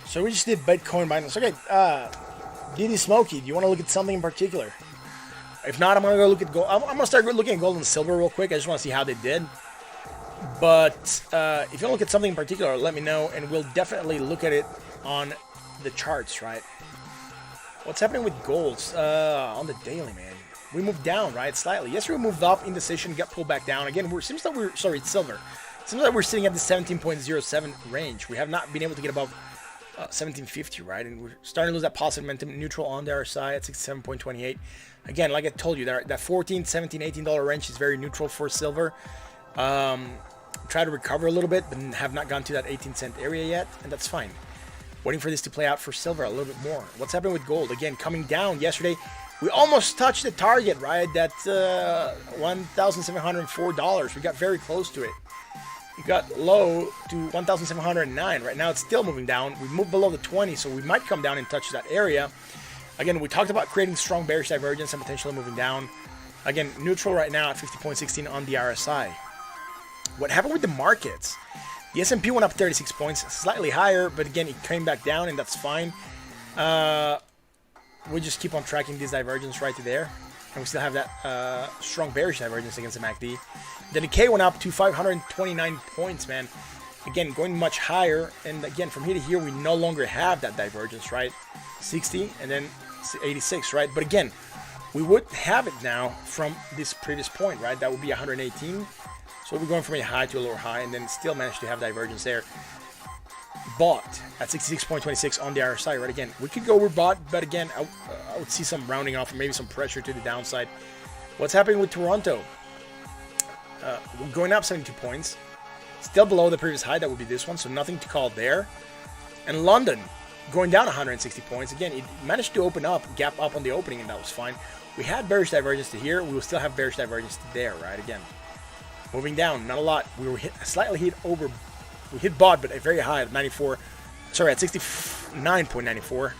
So we just did Bitcoin Binance. Okay, DD Smokey, do you want to look at something in particular? If not, I'm going to go look at gold. I'm going to start looking at gold and silver real quick. I just want to see how they did. But if you want to look at something in particular, let me know, and we'll definitely look at it on the charts, right? What's happening with gold on the daily, man? We moved down, right, slightly. Yesterday we moved up in decision, got pulled back down. Again, it's silver. It seems like we're sitting at the 17.07 range. We have not been able to get above 1750, right? And we're starting to lose that positive momentum. Neutral on the RSI at 67.28. Again, like I told you, that 14, 17, $18 range is very neutral for silver. Try to recover a little bit, but have not gone to that 18-cent area yet, and that's fine. Waiting for this to play out for silver a little bit more. What's happening with gold? Again, coming down yesterday. We almost touched the target, right? That's $1,704. We got very close to it. It got low to 1,709. Right now, it's still moving down. We moved below the 20, so we might come down and touch that area. Again, we talked about creating strong bearish divergence and potentially moving down. Again, neutral right now at 50.16 on the RSI. What happened with the markets? The S&P went up 36 points, slightly higher, but again, it came back down, and that's fine. We just keep on tracking this divergence right there, and we still have that strong bearish divergence against the MACD. The Nikkei went up to 529 points, man. Again, going much higher, and again, from here to here, we no longer have that divergence, right? 60, and then 86, right? But again, we would have it now from this previous point, right? That would be 118. So we're going from a high to a lower high, and then still managed to have divergence there. Bought at 66.26 on the RSI, right? Again, we could go overbought, but again, I would see some rounding off or maybe some pressure to the downside. What's happening with Toronto? We're going up 72 points. Still below the previous high, that would be this one, so nothing to call there. And London, going down 160 points. Again, it managed to open up, gap up on the opening, and that was fine. We had bearish divergence to here. We will still have bearish divergence to there, right? Again, moving down, not a lot. We were slightly hit over. We hit bought, but a very high at 94. Sorry, at 69.94.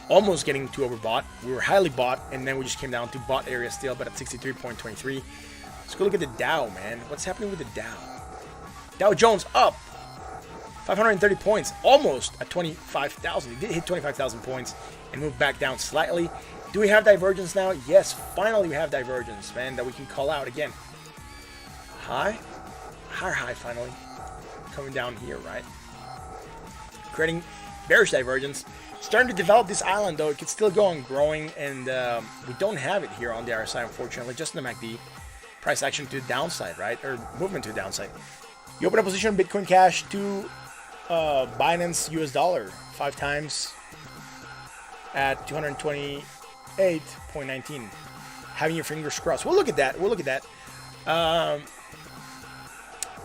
Almost getting to overbought. We were highly bought, and then we just came down to bought area still, but at 63.23. Let's go look at the Dow, man. What's happening with the Dow? Dow Jones up 530 points, almost at 25,000. It did hit 25,000 points and moved back down slightly. Do we have divergence now? Yes, finally we have divergence, man, that we can call out again. Higher high finally. Coming down here, right? Creating bearish divergence. Starting to develop this island, though. It could still go on growing, and we don't have it here on the RSI, unfortunately, just in the MACD. Price action to the downside, right? Or movement to the downside. You open a position on Bitcoin Cash to Binance US dollar 5 times at 228.19. Having your fingers crossed. We'll look at that.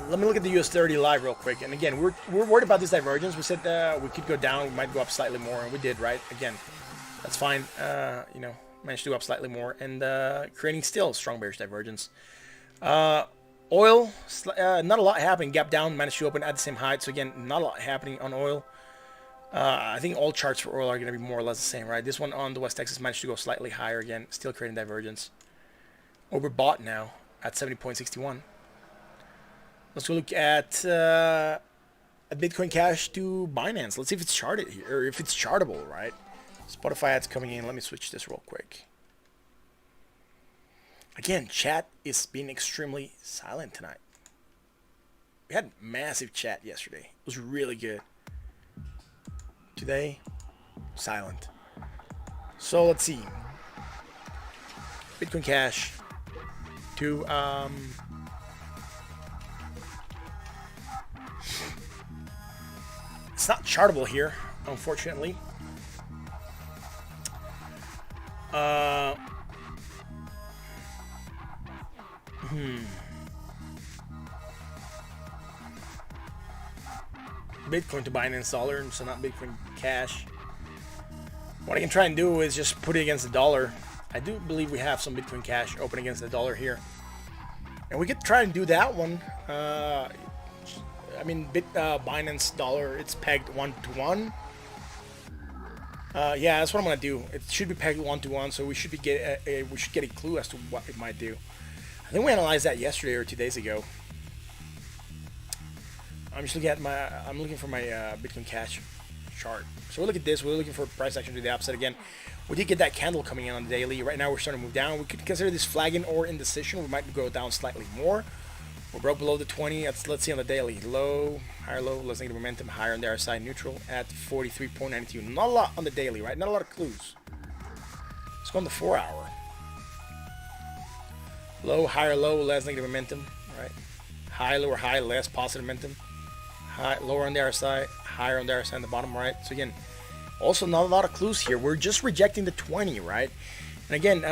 Let me look at the US 30 live real quick. And again, we're worried about this divergence. We said we could go down. We might go up slightly more, and we did, right? Again, that's fine. Managed to go up slightly more, and creating still strong bearish divergence. Oil, not a lot happening. Gap down, managed to open at the same height. So again, not a lot happening on oil. I think all charts for oil are going to be more or less the same, right? This one on the West Texas managed to go slightly higher again, still creating divergence. Overbought now at 70.61. Let's go look at a Bitcoin Cash to Binance. Let's see if it's charted here, or if it's chartable, right? Spotify ads coming in. Let me switch this real quick. Again, chat is being extremely silent tonight. We had massive chat yesterday. It was really good. Today, silent. So let's see. Bitcoin Cash. to it's not chartable here, unfortunately. Bitcoin to Binance Dollar, so not Bitcoin Cash. What I can try and do is just put it against the dollar. I do believe we have some Bitcoin Cash open against the dollar here, and we could try and do that one. I mean, Binance Dollar, it's pegged 1-to-1. Yeah, that's what I'm gonna do. It should be pegged 1-to-1, so we should get a clue as to what it might do. I think we analyzed that yesterday or 2 days ago. I'm just looking at I'm looking for my Bitcoin Cash chart. So we'll look at this. We're looking for price action to the upside again. We did get that candle coming in on the daily. Right now we're starting to move down. We could consider this flagging or indecision. We might go down slightly more. We're broke below the 20. Let's see on the daily. Low, higher low, less negative momentum, higher on the RSI, neutral at 43.92. Not a lot on the daily, right? Not a lot of clues. Let's go on the 4 hour. Low, higher low, less negative momentum, right? High, lower high, less positive momentum. High, lower on the RSI, higher on the RSI on the bottom right. So again, also not a lot of clues here. We're just rejecting the 20, right? And again,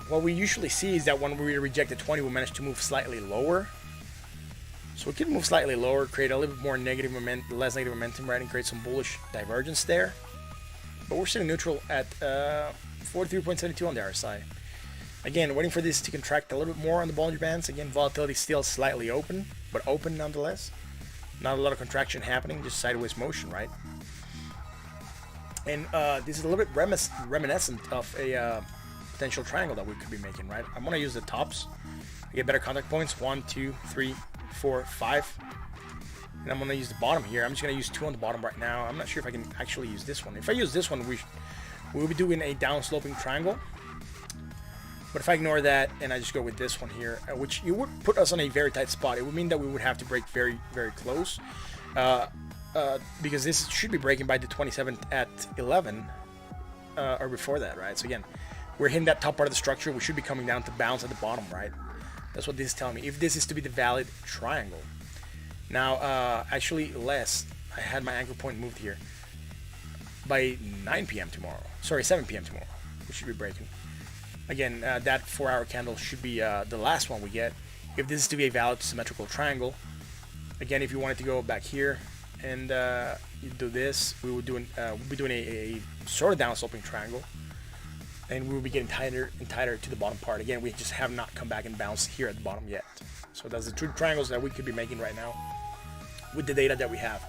what we usually see is that when we reject the 20, we manage to move slightly lower. So we can move slightly lower, create a little bit more negative momentum, less negative momentum, right, and create some bullish divergence there. But we're sitting neutral at 43.72 on the RSI. Again, waiting for this to contract a little bit more on the Bollinger Bands. Again, volatility still slightly open, but open nonetheless. Not a lot of contraction happening, just sideways motion, right? And this is a little bit reminiscent of a potential triangle that we could be making, right? I'm gonna use the tops. I get better contact points. 1, 2, 3, 4, 5. And I'm gonna use the bottom here. I'm just gonna use 2 on the bottom right now. I'm not sure if I can actually use this one. If I use this one, we'll be doing a down sloping triangle. But if I ignore that and I just go with this one here, which it would put us on a very tight spot, it would mean that we would have to break very, very close. Because this should be breaking by the 27th at 11 or before that, right? So again, we're hitting that top part of the structure. We should be coming down to bounce at the bottom, right? That's what this is telling me. If this is to be the valid triangle. Now, actually less. I had my anchor point moved here. By 9 p.m. tomorrow. Sorry, 7 p.m. tomorrow. We should be breaking. Again, that 4-hour candle should be the last one we get. If this is to be a valid symmetrical triangle. Again, if you wanted to go back here and you do this, we'll be doing a sort of down sloping triangle. And we'll be getting tighter and tighter to the bottom part. Again, we just have not come back and bounced here at the bottom yet. So that's the two triangles that we could be making right now with the data that we have.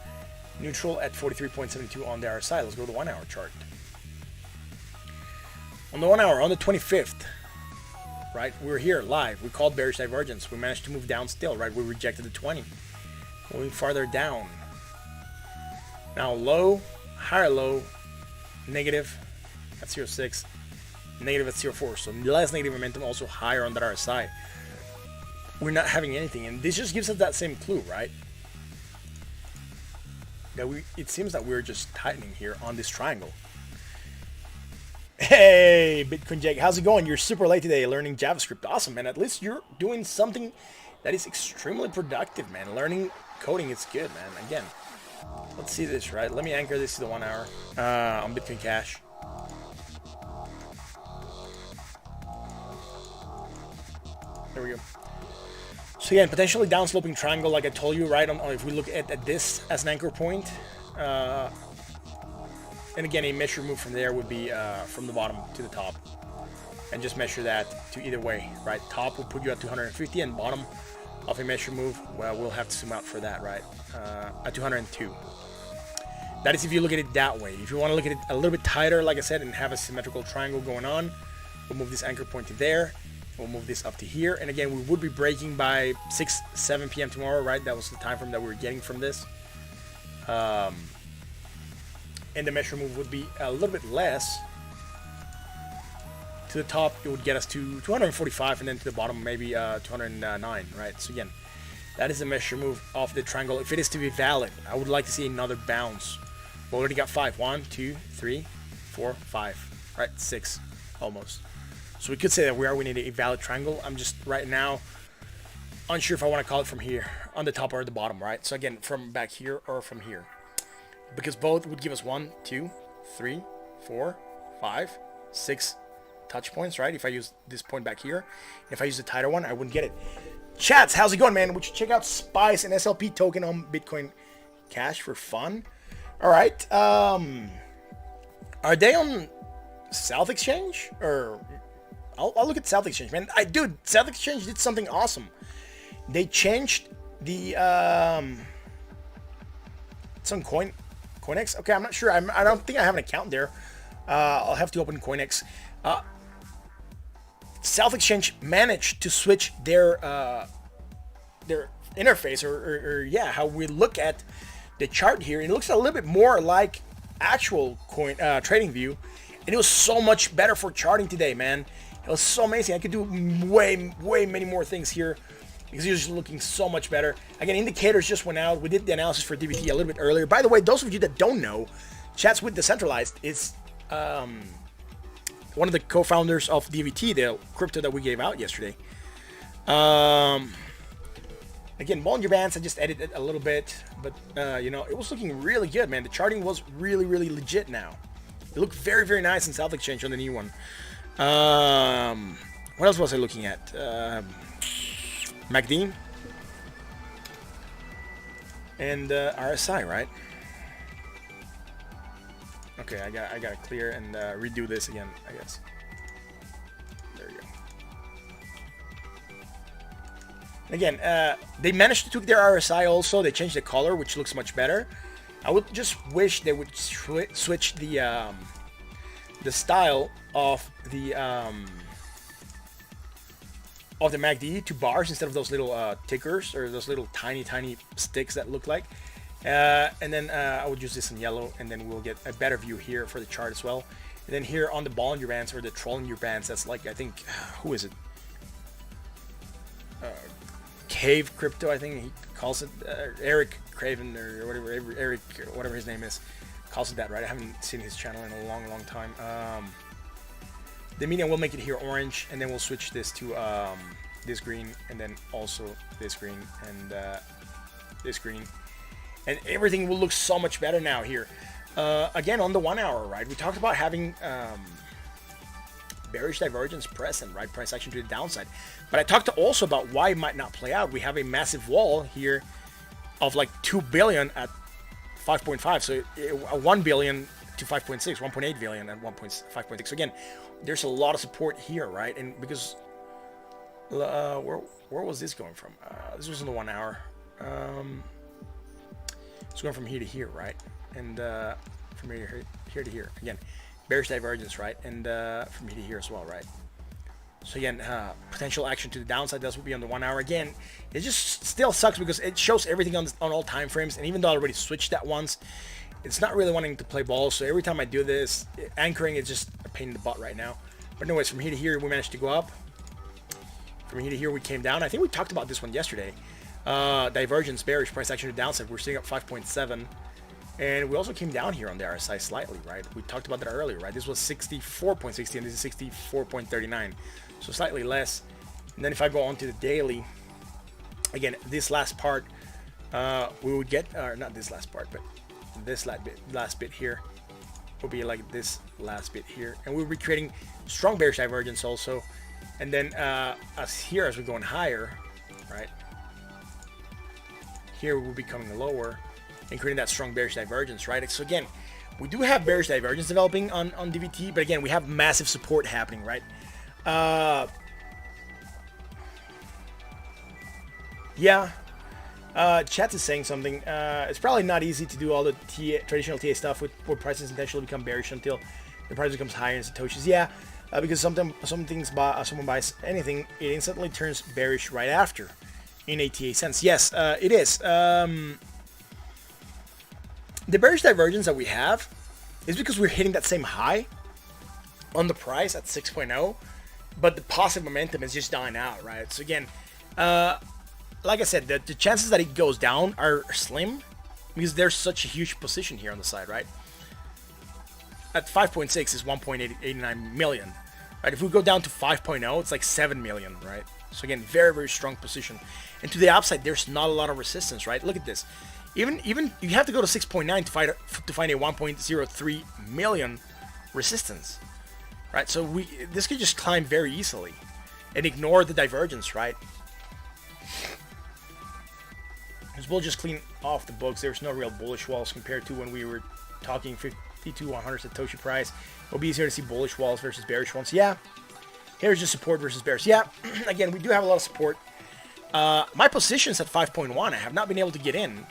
Neutral at 43.72 on the RSI. Let's go to the 1 hour chart. On the 1 hour, on the 25th, right, we're here live. We called bearish divergence. We managed to move down still, right? We rejected the 20. Moving farther down. Now low, higher low, negative at 0.6. Negative at 0.4, so less negative momentum, also higher on that RSI. We're not having anything, and this just gives us that same clue, right? That it seems that we're just tightening here on this triangle. Hey, Bitcoin Jake, how's it going? You're super late today learning JavaScript. Awesome, man. At least you're doing something that is extremely productive, man. Learning coding is good, man. Again, let's see this, right? Let me anchor this to the 1 hour on Bitcoin Cash. There we go. So again, potentially down sloping triangle, like I told you, right? If we look at this as an anchor point, and again, a measure move from there would be from the bottom to the top, and just measure that to either way, right? Top will put you at 250, and bottom of a measure move, well, we'll have to zoom out for that, right? At 202. That is if you look at it that way. If you want to look at it a little bit tighter, like I said, and have a symmetrical triangle going on, we'll move this anchor point to there. We'll move this up to here, and again, we would be breaking by 7 p.m. tomorrow, right? That was the time frame that we were getting from this. And the measure move would be a little bit less. To the top, it would get us to 245, and then to the bottom, maybe 209, right? So again, that is the measure move of the triangle. If it is to be valid, I would like to see another bounce. We already got 5. 1, 2, 3, 4, 5, right? 6, almost. So we could say that we are winning a valid triangle. I'm just right now unsure if I want to call it from here, on the top or the bottom, right? So again, from back here or from here. Because both would give us 1, 2, 3, 4, 5, 6 touch points, right? If I use this point back here. If I use the tighter one, I wouldn't get it. Chats, how's it going, man? Would you check out Spice and SLP token on Bitcoin Cash for fun? All right. Are they on South Exchange? Or I'll look at South Exchange, man. Dude, South Exchange did something awesome. They changed the it's on CoinEx. Okay, I'm not sure. I don't think I have an account there. I'll have to open CoinEx. South Exchange managed to switch their interface or yeah, how we look at the chart here. And it looks a little bit more like actual coin trading view, and it was so much better for charting today, man. It was so amazing. I could do way many more things here because it was just looking so much better. Again, indicators just went out. We did the analysis for DVT a little bit earlier. By the way, those of you that don't know, Chats with Decentralized is one of the co-founders of DVT, the crypto that we gave out yesterday. Again, Bollinger Bands, I just edited a little bit, but you know, it was looking really good, man. The charting was really legit now. It looked very nice in South Exchange on the new one. What else was I looking at? MACD and RSI, right? Okay, I gotta clear and redo this again, I guess. There we go. Again, they managed to tweak their RSI also. They changed the color, which looks much better. I would just wish they would switch the style of the MACD to bars instead of those little tickers or those little tiny sticks that look like. And then I would use this in yellow, and then we'll get a better view here for the chart as well. And then here on the Bollinger Bands or the Trollinger Bands, that's like, I think, who is it? Cave Crypto, I think he calls it. Eric Craven or whatever, Eric, whatever his name is, calls it that, right? I haven't seen his channel in a long time. The median will make it here orange, and then we'll switch this to this green, and then also this green and this green. And everything will look so much better now here. Again, on the 1 hour, right? We talked about having bearish divergence present, right? Price action to the downside. But I talked also about why it might not play out. We have a massive wall here of like 2 billion at 5.5. So 1 billion to 5.6, 1.8 billion at 5.6. So again, there's a lot of support here, right? And because where was this going from? This was in the 1 hour. It's going from here to here, right? And from here to here. Again, bearish divergence, right? And from here to here as well, right? So again, potential action to the downside. That would be on the 1 hour. Again, it just still sucks because it shows everything on all time frames. And even though I already switched that once, it's not really wanting to play ball. So every time I do this, anchoring is just a pain in the butt right now. But anyways, from here to here, we managed to go up. From here to here, we came down. I think we talked about this one yesterday. Divergence, bearish, price action to downside. We're sitting up 5.7. And we also came down here on the RSI slightly, right? We talked about that earlier, right? This was 64.60 and this is 64.39. So slightly less. And then if I go on to the daily, again, this last part, we would get, not this last part, but this last bit here will be like this last bit here. And we'll be creating strong bearish divergence also. And then as we're going higher, right? Here we'll be coming lower and creating that strong bearish divergence, right? So again, we do have bearish divergence developing on DVT, but again, we have massive support happening, right? Yeah, chat is saying something. It's probably not easy to do all the traditional TA stuff where prices intentionally become bearish until the price becomes higher in Satoshis. Yeah, because someone buys anything, it instantly turns bearish right after in a TA sense. Yes, it is. The bearish divergence that we have is because we're hitting that same high on the price at 6.0, but the positive momentum is just dying out, right? So again, like I said, the chances that it goes down are slim because there's such a huge position here on the side, right? At 5.6 is 1.89 million. right? If we go down to 5.0, it's like 7 million, right? So again, very, very strong position. And to the upside, there's not a lot of resistance, right? Look at this. Even you have to go to 6.9 to find a 1.03 million resistance, right? So this could just climb very easily and ignore the divergence, right? Because we'll just clean off the books. There's no real bullish walls compared to when we were talking 52,100 Satoshi price. It'll be easier to see bullish walls versus bearish ones. Yeah. Here's just support versus bears. Yeah. Again, we do have a lot of support. My position's at 5.1. I have not been able to get in.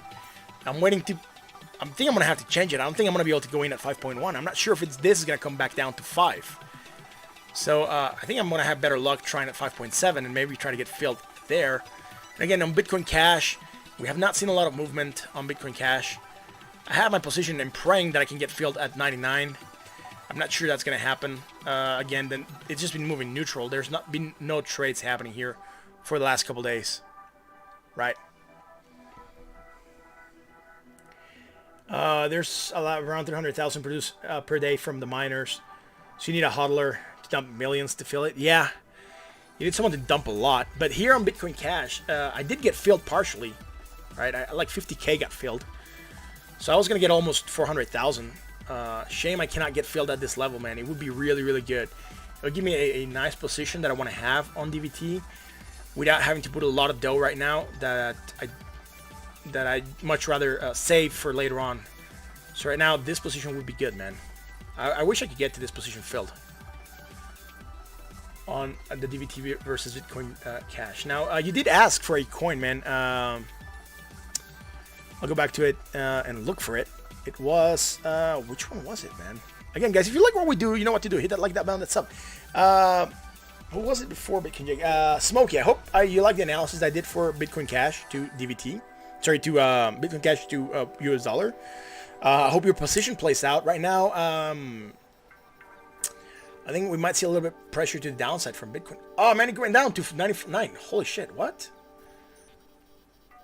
I'm waiting to... I think I'm going to have to change it. I don't think I'm going to be able to go in at 5.1. I'm not sure if this is going to come back down to 5. So I think I'm going to have better luck trying at 5.7 and maybe try to get filled there. And again, on Bitcoin Cash, we have not seen a lot of movement on Bitcoin Cash. I have my position and praying that I can get filled at 99. I'm not sure that's going to happen. Again, then it's just been moving neutral. There's not been no trades happening here for the last couple days. Right? There's a lot, around 300,000 produced per day from the miners. So you need a hodler to dump millions to fill it. Yeah, you need someone to dump a lot. But here on Bitcoin Cash, I did get filled partially. Right, like 50K got filled. So I was gonna get almost 400,000. Shame I cannot get filled at this level, man. It would be really, really good. It would give me a nice position that I want to have on DVT without having to put a lot of dough right now that I'd much rather save for later on. So right now, this position would be good, man. I wish I could get to this position filled on the DVT versus Bitcoin Cash. Now, you did ask for a coin, man. I'll go back to it and look for it. It was, which one was it, man? Again, guys, if you like what we do, you know what to do. Hit that like, that button, that sub. Who was it before Bitcoin Jake? Smokey, I hope you like the analysis I did for Bitcoin Cash to DVT. Sorry, to Bitcoin Cash to US dollar. I hope your position plays out. Right now, I think we might see a little bit pressure to the downside from Bitcoin. Oh, man, it went down to 99. Holy shit, what?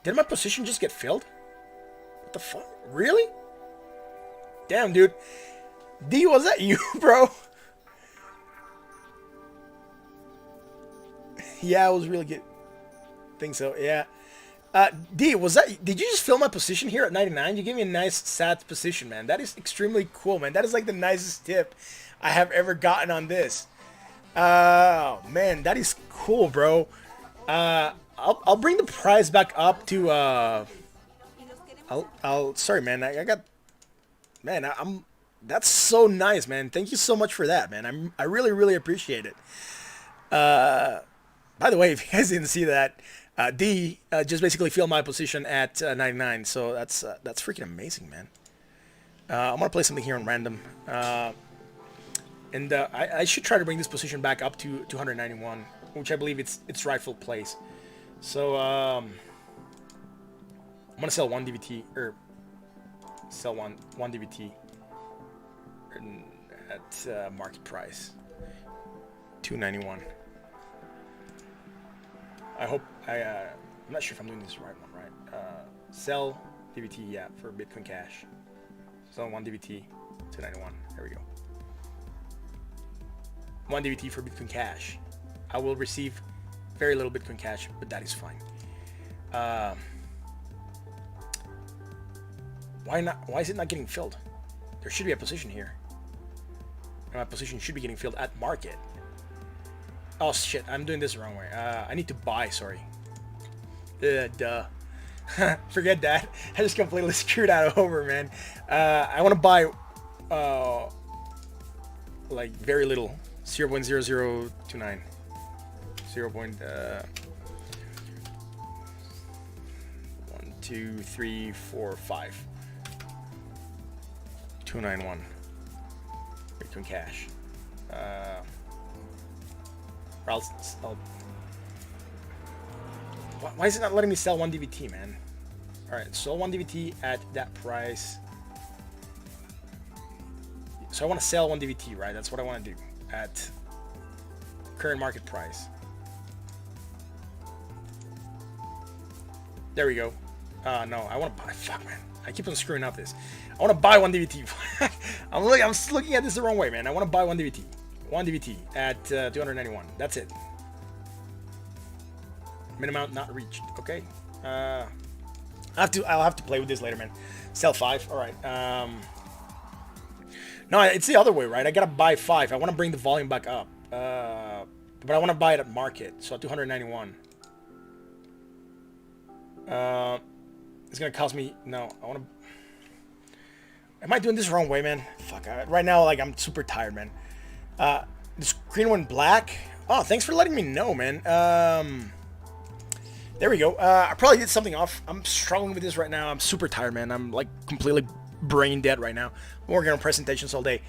Did my position just get filled? What the fuck? Really? Damn, dude. D, was that you, bro? Yeah, it was really good. Think so, yeah. D, was that... Did you just fill my position here at 99? You gave me a nice SAT position, man. That is extremely cool, man. That is like the nicest tip I have ever gotten on this. Oh, man, that is cool, bro. I'll bring the price back up to... Sorry, man. I got... Man, I'm... That's so nice, man. Thank you so much for that, man. I really, really appreciate it. By the way, if you guys didn't see that, D just basically filled my position at 99. So that's freaking amazing, man. I'm gonna play something here on random, and I should try to bring this position back up to 291, which I believe its rightful place. So I'm gonna sell one DVT or sell one DVT at market price 291. I hope I'm not sure if I'm doing this right one, right? Sell DVT, yeah, for Bitcoin Cash. Sell one DVT, 291. There we go. One DVT for Bitcoin Cash. I will receive very little Bitcoin Cash, but that is fine. Why not? Why is it not getting filled? There should be a position here. And my position should be getting filled at market. Oh shit, I'm doing this the wrong way. I need to buy, sorry. Duh. Forget that. I just completely screwed that over, man. I want to buy like very little. 0.0029. 1, 2, 3, 4, 5. 291. Bitcoin Cash. Why is it not letting me sell one DVT, man? Alright, sell one DVT at that price. So I want to sell one DVT, right? That's what I want to do at current market price. There we go. No, I want to buy. Fuck, man. I keep on screwing up this. I want to buy one DVT. I'm looking at this the wrong way, man. I want to buy one DVT. 1 DVT at 291. That's it. Minimum not reached. Okay. I'll have to play with this later, man. Sell 5. All right. No, it's the other way, right? I gotta buy 5. I want to bring the volume back up. But I want to buy it at market, so at 291. It's gonna cost me. No, I want to. Am I doing this the wrong way, man? Fuck. Right now, like, I'm super tired, man. The screen went black. Oh, thanks for letting me know, man. There we go. I probably did something off. I'm struggling with this right now. I'm super tired, man. I'm like completely brain dead right now. I'm working on presentations all day.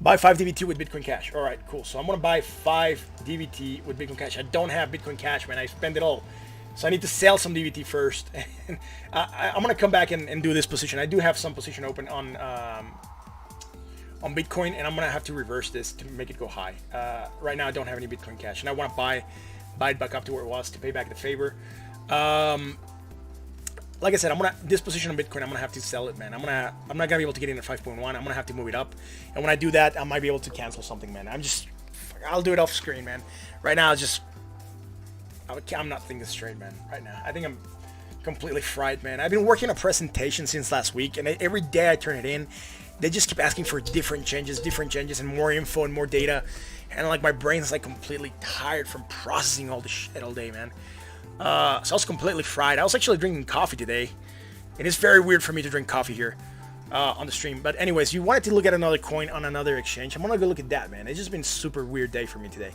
Buy 5 DVT with Bitcoin Cash. All right, cool. So I'm gonna buy 5 DVT with Bitcoin Cash. I don't have Bitcoin Cash, man. I spend it all. So I need to sell some DVT first. I'm gonna come back and do this position. I do have some position open on Bitcoin, and I'm gonna have to reverse this to make it go high. Right now I don't have any Bitcoin Cash, and I want to buy it back up to where it was to pay back the favor. Like I said, this position on Bitcoin, I'm gonna have to sell it, man. I'm not gonna be able to get in at 5.1. I'm gonna have to move it up, and when I do that, I might be able to cancel something, man. I'll do it off screen, man. Right now, I'm not thinking straight, man. Right now, I think I'm completely fried, man. I've been working on a presentation since last week, and every day I turn it in, they just keep asking for different changes, and more info and more data, and like my brain's like completely tired from processing all this shit all day, man. So I was completely fried. I was actually drinking coffee today. It is very weird for me to drink coffee here on the stream. But anyways, you wanted to look at another coin on another exchange. I'm gonna go look at that, man. It's just been a super weird day for me today.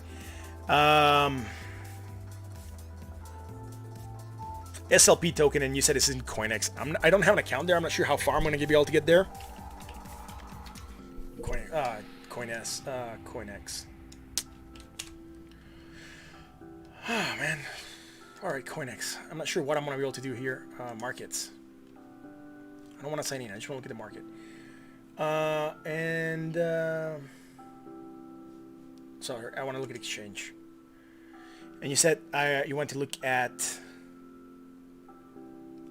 SLP token, and you said it's in CoinEx. I don't have an account there. I'm not sure how far I'm gonna be able to get there. CoinEx. Oh man. All right, CoinEx. I'm not sure what I'm gonna be able to do here. Markets. I don't want to sign in. I just want to look at the market. Sorry, I want to look at exchange. And you said you want to look at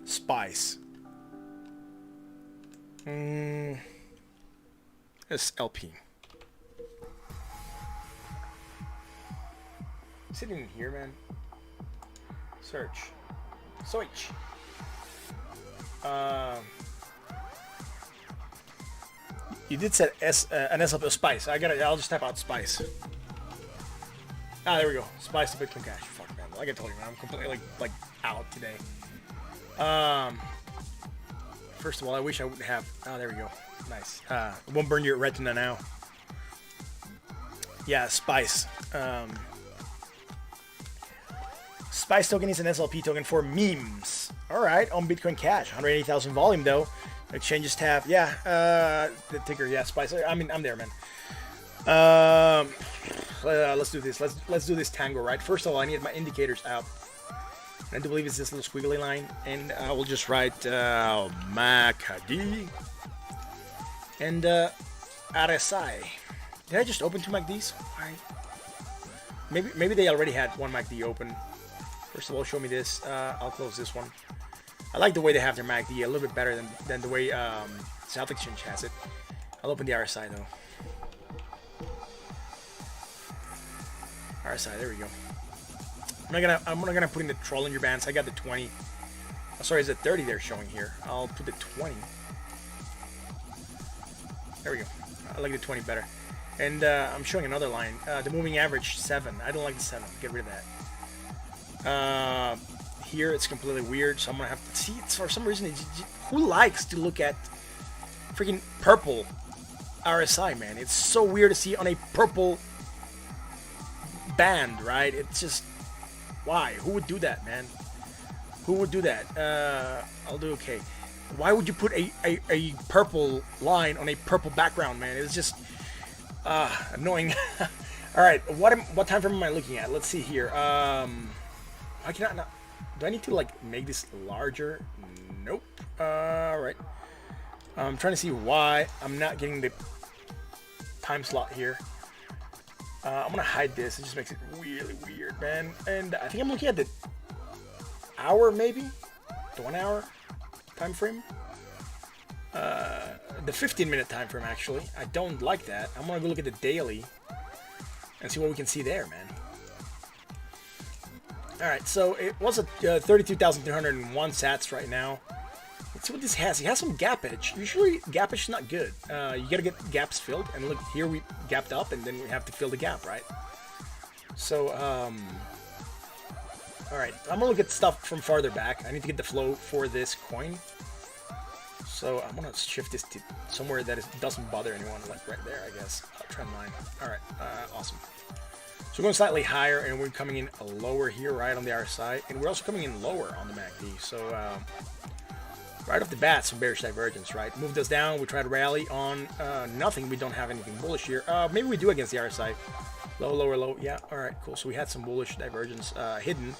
Spice. SLP. Sitting in here, man. Search. You did set an SLP Spice. I'll just type out Spice. There we go. Spice to Bitcoin Cash. Fuck, man. Like I told you, man, I'm completely like out today. First of all, I wish I wouldn't have. Oh, there we go. Nice. It won't burn your retina now. Yeah, Spice. Spice token is an SLP token for memes. All right, on Bitcoin Cash. 180,000 volume though. Exchanges tab. Yeah, the ticker. Yeah, Spice. I mean, I'm there, man. Let's do this. Let's do this tango, right? First of all, I need my indicators out. I do believe it's this little squiggly line, and I will just write MACD and RSI. Did I just open 2 MACDs? Why? Maybe they already had 1 MACD open. First of all, show me this. I'll close this one. I like the way they have their MACD a little bit better than the way South Exchange has it. I'll open the RSI though. RSI, there we go. I'm not gonna put in the Trollinger bands. I got the 20. Oh, sorry, it's the 30 they're showing here. I'll put the 20. There we go. I like the 20 better. And I'm showing another line. The moving average 7. I don't like the 7. Get rid of that. Here it's completely weird, so I'm gonna have to see. It's for some reason. Who likes to look at freaking purple RSI, man? It's so weird to see on a purple band, right? It's just why? Who would do that, man? Who would do that? I'll do okay. Why would you put a purple line on a purple background, man? It's just annoying. All right, what time frame am I looking at? Let's see here. I cannot. Not, do I need to like make this larger? Nope. All right. I'm trying to see why I'm not getting the time slot here. I'm gonna hide this. It just makes it really weird, man. And I think I'm looking at the hour, maybe the 1 hour time frame. The 15-minute time frame, actually. I don't like that. I'm gonna go look at the daily. and see what we can see there, man. Alright, so it was at 32,301 sats right now. Let's see what this has. He has some gap edge. Usually, gap edge is not good. You gotta get gaps filled, and look, here we gapped up, and then we have to fill the gap, right? So, alright, I'm gonna look at stuff from farther back. I need to get the flow for this coin. So, I'm gonna shift this to somewhere that doesn't bother anyone, like right there, I guess. Trend line. Alright, awesome. So we're going slightly higher, and we're coming in lower here, right on the RSI, and we're also coming in lower on the MACD. So right off the bat, some bearish divergence, right? Moved us down. We tried to rally on nothing. We don't have anything bullish here. Maybe we do against the RSI. Low, lower, low. Yeah. All right. Cool. So we had some bullish divergence hidden,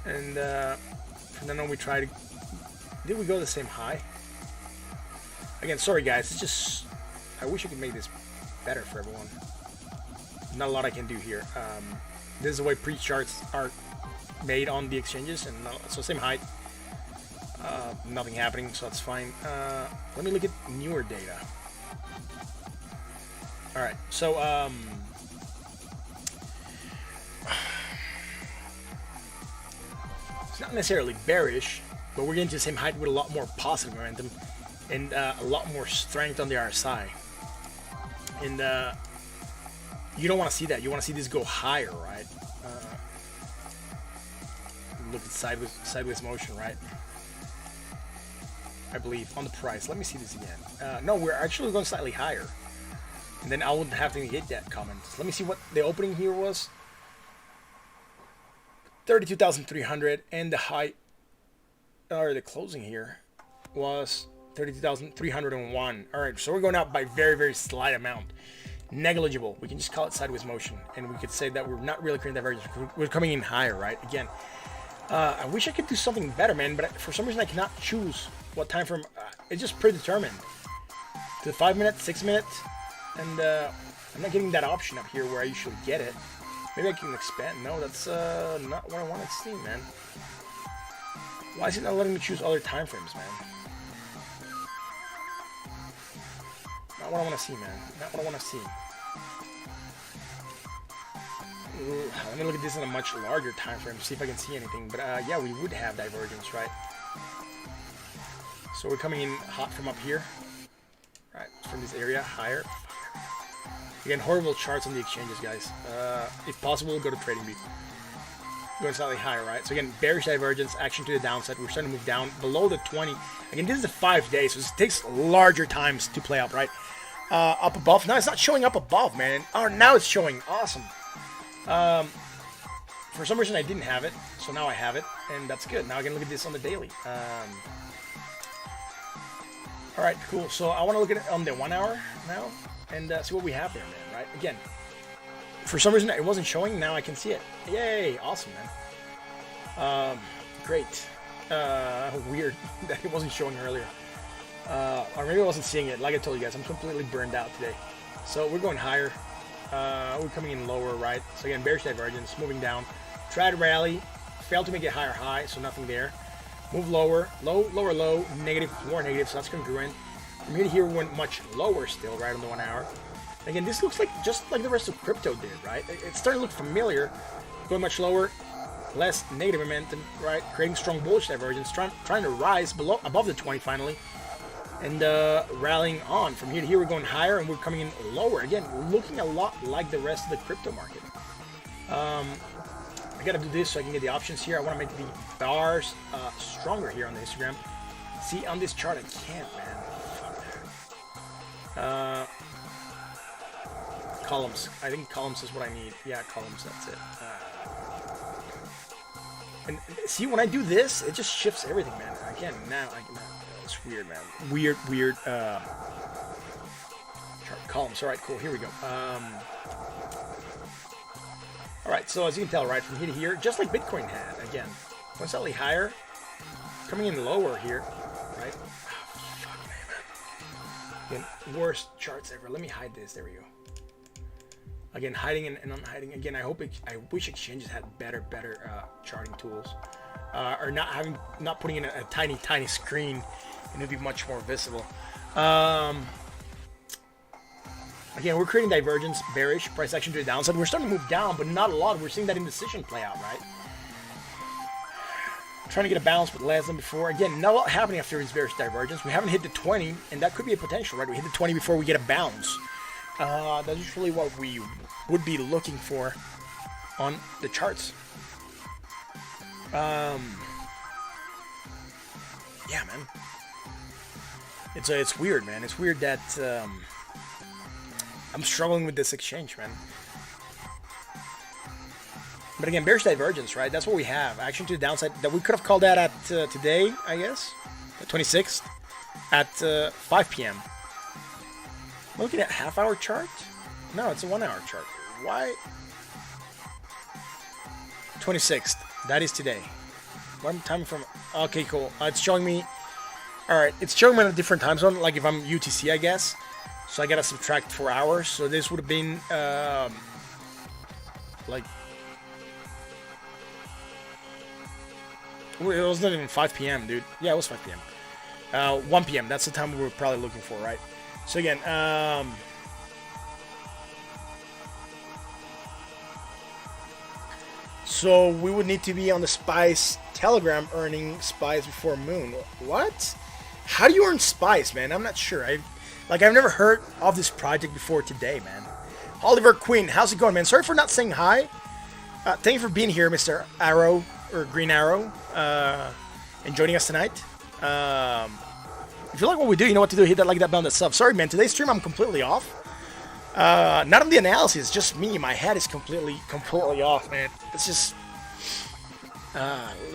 and from then on we tried to. Did we go the same high? Again, sorry guys. It's just I wish I could make this better for everyone. Not a lot I can do here. This is the way pre-charts are made on the exchanges, and so same height. Nothing happening, so that's fine. Let me look at newer data. All right, so it's not necessarily bearish, but we're getting to the same height with a lot more positive momentum and a lot more strength on the RSI. And you don't want to see that. You want to see this go higher, right? Look at sideways motion, right? I believe on the price. Let me see this again. No, we're actually going slightly higher, and then I wouldn't have to hit that comment. Let me see what the opening here was. 32,300, and the high, or the closing here, was 32,301. All right, so we're going up by very, very slight amount. Negligible. We can just call it sideways motion, and we could say that we're not really creating divergence. We're coming in higher, right? Again, I wish I could do something better, man, but for some reason I cannot choose what time frame. It's just predetermined to 5 minutes, 6 minutes, and I'm not getting that option up here where I usually get it. Maybe I can expand. No, that's not what I want to see, man. Why is it not letting me choose other time frames, man? Not what I want to see, man. Not what I want to see. Ooh, let me look at this in a much larger time frame to see if I can see anything. But yeah, we would have divergence, right? So we're coming in hot from up here, right? From this area, higher. Again, horrible charts on the exchanges, guys. If possible, go to TradingView. Going slightly higher, right? So again, bearish divergence, action to the downside. We're starting to move down below the 20. Again, this is a 5 day, so it takes larger times to play out, right? Up above. No, it's not showing up above, man. Oh, now it's showing. Awesome. For some reason, I didn't have it, so now I have it, and that's good. Now I can look at this on the daily. All right, cool. So I want to look at it on the 1 hour now and see what we have there, man, right? Again, for some reason, it wasn't showing. Now I can see it. Yay. Awesome, man. Great. Weird that it wasn't showing earlier. Or maybe I wasn't seeing it. Like I told you guys, I'm completely burned out today. So we're going higher. We're coming in lower, right? So again, bearish divergence, moving down. Try to rally. Failed to make it higher high, so nothing there. Move lower. Low, lower, low. Negative, more negative, so that's congruent. From here to here, we went much lower still, right on the 1 hour. Again, this looks like just like the rest of crypto did, right? It's starting to look familiar. Going much lower, less negative momentum, right? Creating strong bullish divergence, trying to rise above the 20 finally, and rallying on. From here to here, we're going higher, and we're coming in lower. Again, looking a lot like the rest of the crypto market. I gotta do this so I can get the options here. I want to make the bars stronger here on the histogram. See, on this chart, I can't, man. Fuck that. Columns. I think columns is what I need. Yeah, columns, that's it. And see, when I do this, it just shifts everything, man. Again, now I can. It's weird, man. Weird. Chart columns. All right, cool. Here we go. All right, so as you can tell, right, from here to here, just like Bitcoin had, again, going slightly higher, coming in lower here, right? Oh, fuck, man. Again, worst charts ever. Let me hide this. There we go. Again, hiding and unhiding. Again, I wish exchanges had better charting tools, or not putting in a tiny screen, and it'd be much more visible. Again, we're creating divergence, bearish, price action to the downside. We're starting to move down, but not a lot. We're seeing that indecision play out, right? Trying to get a balance, but less than before. Again, not a lot happening after this bearish divergence. We haven't hit the 20, and that could be a potential, right? We hit the 20 before we get a bounce. That's usually what we would be looking for on the charts. Yeah, man. It's weird, man. It's weird that I'm struggling with this exchange, man. But again, bearish divergence, right? That's what we have. Action to the downside. That we could have called that at today, I guess, the 26th, at 5 p.m. I'm looking at half-hour chart. No, it's a 1 hour chart. Why? 26th. That is today. What time from? Okay, cool. It's showing me. All right, it's showing me on a different time zone. Like if I'm UTC, I guess. So I gotta subtract 4 hours. So this would have been like. It was not even 5 p.m., dude. Yeah, it was 5 p.m. 1 p.m. That's the time we were probably looking for, right? So again, so we would need to be on the Spice Telegram earning Spice before Moon. What? How do you earn Spice, man? I'm not sure. I've never heard of this project before today, man. Oliver Quinn, how's it going, man? Sorry for not saying hi. Thank you for being here, Mr. Arrow. Or Green Arrow, and joining us tonight. If you like what we do, you know what to do. Hit that like, that button, that sub. Sorry, man. Today's stream, I'm completely off. Not on the analysis, just me. My head is completely off, man. It's just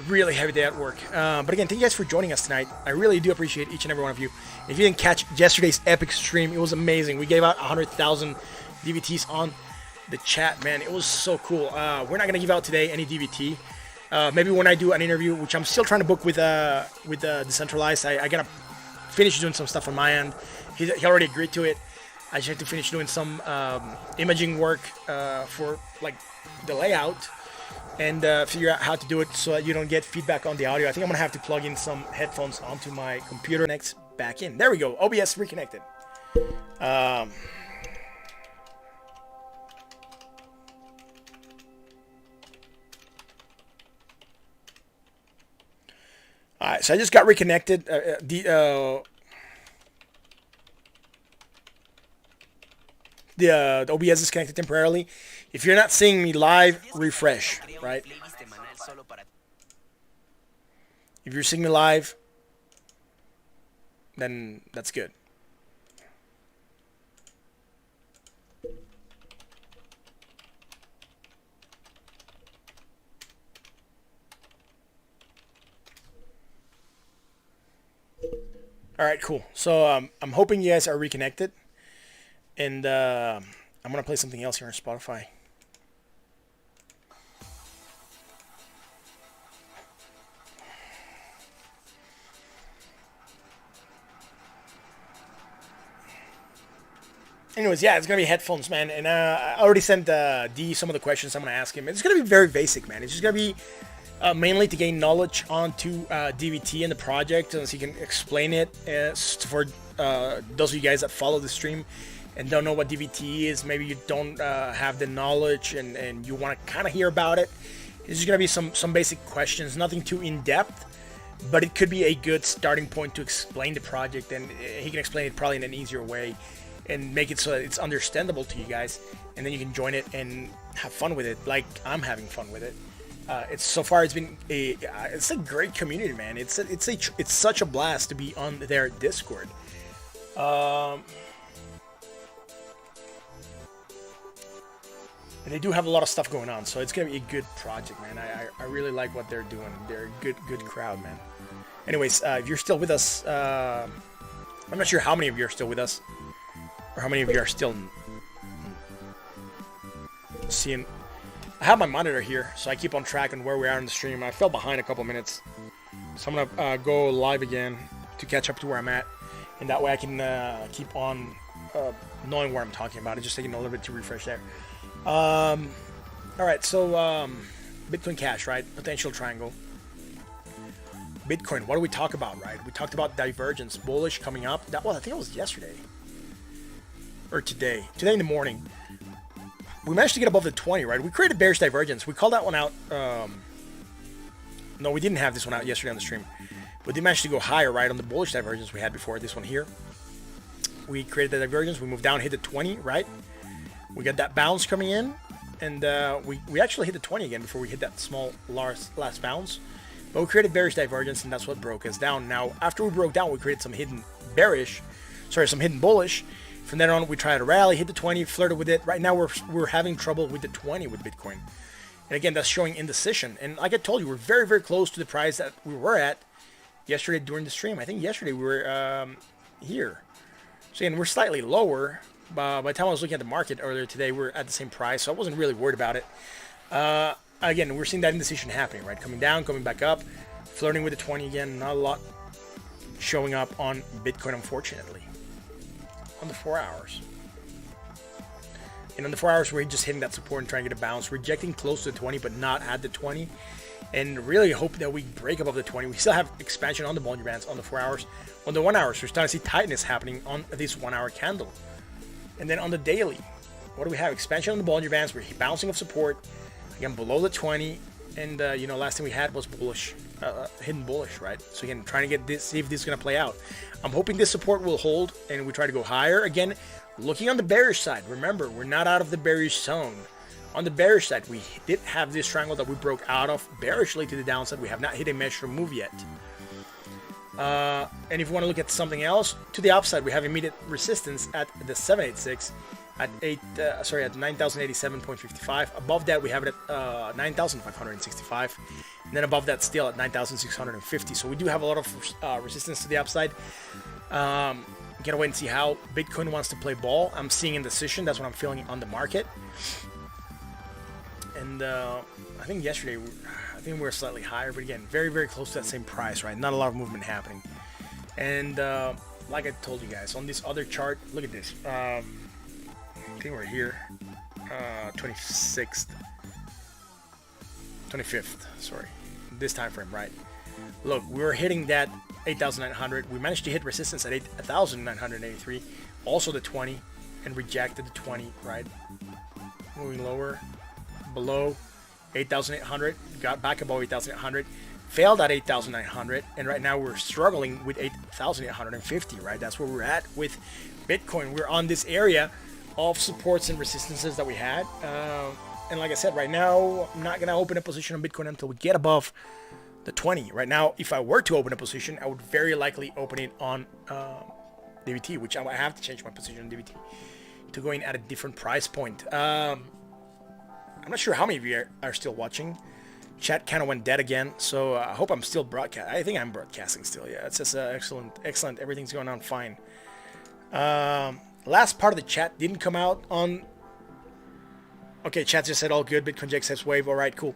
really heavy day at work. But again, thank you guys for joining us tonight. I really do appreciate each and every one of you. If you didn't catch yesterday's epic stream, it was amazing. We gave out 100,000 DVTs on the chat, man. It was so cool. We're not gonna give out today any DVT. Maybe when I do an interview, which I'm still trying to book with Decentralized, I gotta finish doing some stuff on my end. He already agreed to it. I just have to finish doing some imaging work for like the layout and figure out how to do it so that you don't get feedback on the audio. I think I'm gonna have to plug in some headphones onto my computer next. Back in. There we go. OBS reconnected. Alright, so I just got reconnected. The OBS is connected temporarily. If you're not seeing me live, refresh, right? If you're seeing me live, then that's good. All right, cool. So I'm hoping you guys are reconnected, and I'm gonna play something else here on Spotify. Anyways, yeah, it's gonna be headphones, man, and I already sent D some of the questions I'm gonna ask him. It's gonna be very basic, man. It's just gonna be mainly to gain knowledge onto DVT and the project, so he can explain it for those of you guys that follow the stream and don't know what DVT is. Maybe you don't have the knowledge and you want to kind of hear about it. It's just going to be some basic questions, nothing too in-depth, but it could be a good starting point to explain the project, and he can explain it probably in an easier way and make it so that it's understandable to you guys, and then you can join it and have fun with it like I'm having fun with it. It's been it's a great community, man. It's such a blast to be on their Discord. And they do have a lot of stuff going on, so it's gonna be a good project, man. I really like what they're doing. They're a good crowd, man. Anyways, if you're still with us, I'm not sure how many of you are still with us, or how many of you are still seeing. I have my monitor here, so I keep on track on where we are in the stream. I fell behind a couple minutes, so I'm gonna go live again to catch up to where I'm at, and that way I can keep on knowing where I'm talking about. It's just taking a little bit to refresh there. All right, so Bitcoin Cash, right? Potential triangle. Bitcoin. What do we talk about, right? We talked about divergence, bullish coming up. I think it was yesterday. or today in the morning, we managed to get above the 20, right? We created bearish divergence. We called that one out. No, we didn't have this one out yesterday on the stream. But they managed to go higher, right, on the bullish divergence we had before. This one here. We created the divergence. We moved down, hit the 20, right? We got that bounce coming in. And we actually hit the 20 again before we hit that small last bounce. But we created bearish divergence, and that's what broke us down. Now, after we broke down, we created some hidden bullish. From then on, we tried to rally, hit the 20, flirted with it. Right now, we're having trouble with the 20 with Bitcoin. And again, that's showing indecision. And like I told you, we're very, very close to the price that we were at yesterday during the stream. I think yesterday we were here. So again, we're slightly lower. By the time I was looking at the market earlier today, we're at the same price. So I wasn't really worried about it. Again, we're seeing that indecision happening, right? Coming down, coming back up, flirting with the 20 again. Not a lot showing up on Bitcoin, unfortunately. On the 4 hours. And on the 4 hours, we're just hitting that support and trying to get a bounce, rejecting close to the 20, but not at the 20. And really hope that we break above the 20. We still have expansion on the Bollinger Bands on the 4 hours. On the 1 hours, we're starting to see tightness happening on this 1 hour candle. And then on the daily, what do we have? Expansion on the Bollinger Bands. We're bouncing off support. Again, below the 20. And, last thing we had was bullish, hidden bullish, right? So again, trying to get this, see if this is going to play out. I'm hoping this support will hold and we try to go higher. Again, looking on the bearish side, remember, we're not out of the bearish zone. On the bearish side, we did have this triangle that we broke out of bearishly to the downside. We have not hit a measure move yet. And if you want to look at something else, to the upside, we have immediate resistance at the 786 at 9,087.55. Above that, we have it at 9,565. And then above that, still at 9,650. So we do have a lot of resistance to the upside. Gotta wait and see how Bitcoin wants to play ball. I'm seeing indecision. That's what I'm feeling on the market. And I think yesterday, we were slightly higher, but again, very, very close to that same price, right? Not a lot of movement happening. And like I told you guys, on this other chart, look at this. I think we're here, 25th, sorry, this time frame, right? Look, we were hitting that 8,900. We managed to hit resistance at 8,983, also the 20, and rejected the 20, right? Moving lower, below 8,800, got back above 8,800, failed at 8,900, and right now we're struggling with 8,850, right? That's where we're at with Bitcoin. We're on this area of supports and resistances that we had. And like I said, right now, I'm not going to open a position on Bitcoin until we get above the 20. Right now, if I were to open a position, I would very likely open it on DBT, which I might have to change my position on DBT to going at a different price point. I'm not sure how many of you are still watching. Chat kind of went dead again, so I hope I'm still broadcasting. I think I'm broadcasting still, yeah. It's just excellent. Everything's going on fine. Last part of the chat didn't come out on... Okay, chat just said all good. Bitcoin accepts wave. All right, cool.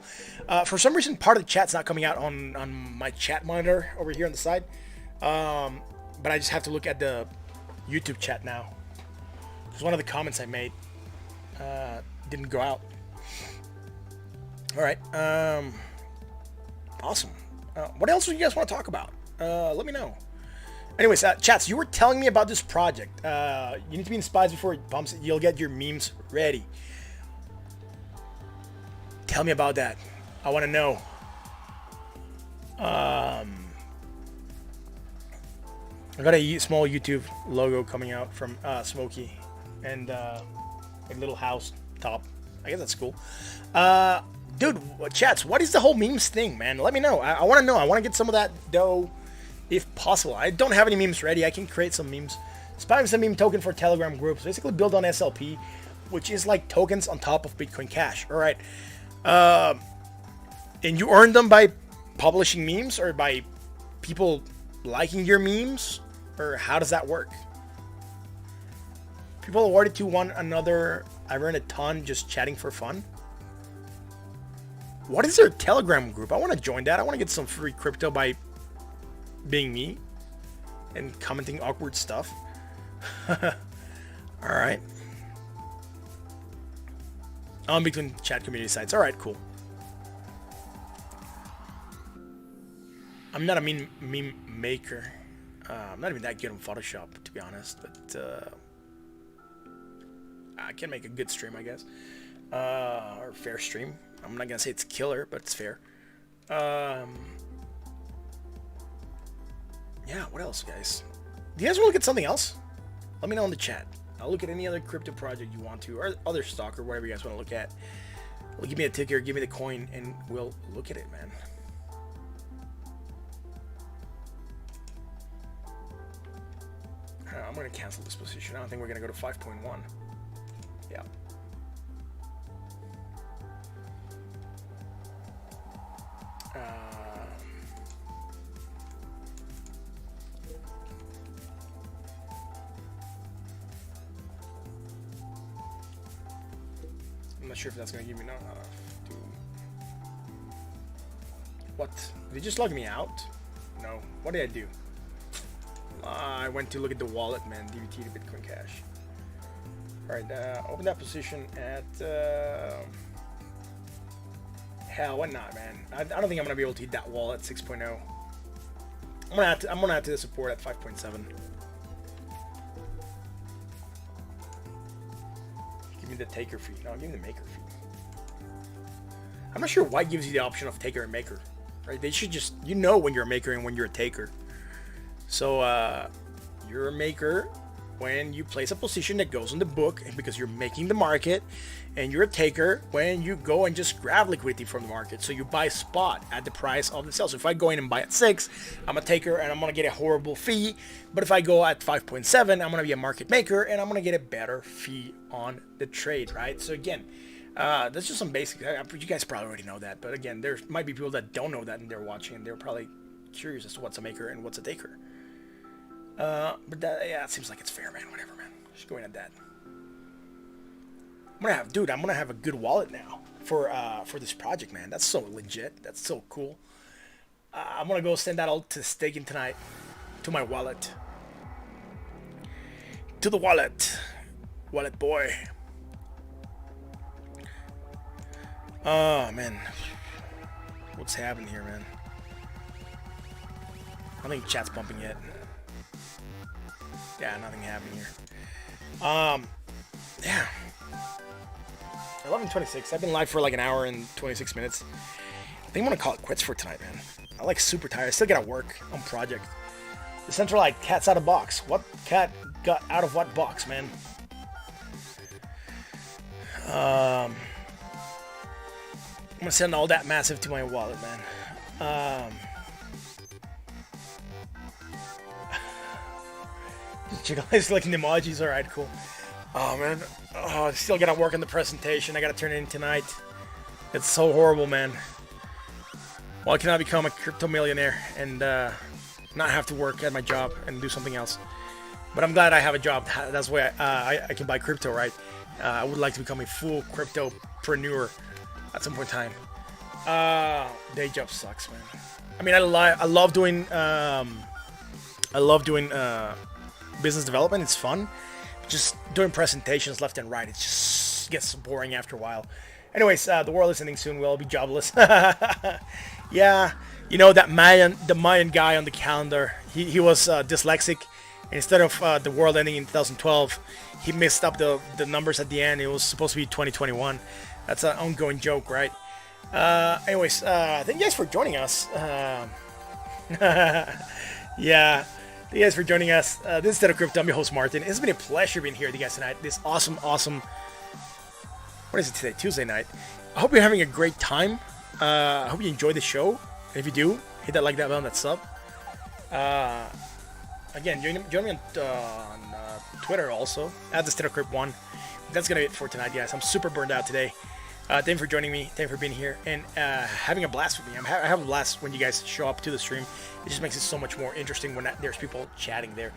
For some reason, part of the chat's not coming out on my chat monitor over here on the side. But I just have to look at the YouTube chat now. Because one of the comments I made didn't go out. All right. Awesome. What else do you guys want to talk about? Let me know. Anyways, chats, you were telling me about this project. You need to be in spies before it bumps. You'll get your memes ready. Tell me about that. I want to know. I got a small YouTube logo coming out from Smokey and a little house top. I guess that's cool. Dude, chats, what is the whole memes thing, man? Let me know. I want to know. I want to get some of that dough if possible. I don't have any memes ready. I can create some memes. Spam is a meme token for Telegram groups. Basically built on SLP, which is like tokens on top of Bitcoin Cash. All right. And you earn them by publishing memes or by people liking your memes? Or how does that work? People award it to one another. I earn a ton just chatting for fun. What is their Telegram group? I want to join that. I want to get some free crypto by being me and commenting awkward stuff. All right. On between chat community sites. All right, cool. I'm not a meme maker. I'm not even that good in Photoshop, to be honest. But I can make a good stream, I guess, or fair stream. I'm not gonna say it's killer, but it's fair. Yeah, what else, guys? Do you guys want to look at something else? Let me know in the chat. I'll look at any other crypto project you want to, or other stock, or whatever you guys want to look at. Well, give me a ticker, give me the coin, and we'll look at it, man. I'm going to cancel this position. I don't think we're going to go to 5.1. Yeah. I'm not sure if that's going to give me no. What? Did it just log me out? No. What did I do? I went to look at the wallet, man. DBT to Bitcoin Cash. Alright, open that position at... hell, why not, man? I don't think I'm going to be able to hit that wall at 6.0. I'm gonna have to support at 5.7. Give me the taker fee. No, give me the maker fee. I'm not sure why it gives you the option of taker and maker. Right? They should just... You know when you're a maker and when you're a taker. So, you're a maker when you place a position that goes in the book because you're making the market, and you're a taker when you go and just grab liquidity from the market. So you buy spot at the price of the sell. So if I go in and buy at 6, I'm a taker and I'm going to get a horrible fee. But if I go at 5.7, I'm going to be a market maker and I'm going to get a better fee on the trade, right? So again, that's just some basic. You guys probably already know that. But again, there might be people that don't know that and they're watching and they're probably curious as to what's a maker and what's a taker. But that, yeah, it seems like it's fair, man. Whatever, man. Just going at that. I'm gonna have a good wallet now for this project, man. That's so legit. That's so cool. I'm gonna go send that all to staking tonight to my wallet. To the wallet boy. Oh man, what's happening here, man? I don't think chat's bumping yet. Yeah, nothing happening here. Yeah. 11:26. I've been live for like an hour and 26 minutes. I think I'm gonna call it quits for tonight, man. I'm like super tired. I still gotta work on project. The Centralite cat's out of box. What cat got out of what box, man? I'm gonna send all that massive to my wallet, man. You guys liking the emojis? Alright, cool. Oh man, I still gotta work on the presentation. I gotta turn it in tonight. It's so horrible, man. Well, I cannot become a crypto millionaire and not have to work at my job and do something else. But I'm glad I have a job. That's why I can buy crypto, right? I would like to become a full cryptopreneur at some point in time. Day job sucks, man. I mean, I love doing business development. It's fun. Just doing presentations left and right, it just gets boring after a while. Anyways, the world is ending soon. We'll all be jobless. Yeah, you know that the Mayan guy on the calendar. He was dyslexic. Instead of the world ending in 2012, he messed up the numbers at the end. It was supposed to be 2021. That's an ongoing joke, right? Anyways, thank you guys for joining us. Yeah. Thank you guys for joining us. This is State of Crypto. I'm your host, Martin. It's been a pleasure being here with you guys tonight. This awesome... What is it today? Tuesday night. I hope you're having a great time. I hope you enjoy the show. And if you do, hit that like, that button, that sub. Again, join me on Twitter also, at the State of Crypto 1. That's going to be it for tonight, guys. I'm super burned out today. Thank you for joining me. Thank you for being here and having a blast with me. I have a blast when you guys show up to the stream. It just makes it so much more interesting when there's people chatting there.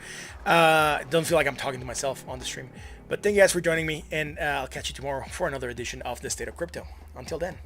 Don't feel like I'm talking to myself on the stream. But thank you guys for joining me, and I'll catch you tomorrow for another edition of The State of Crypto. Until then.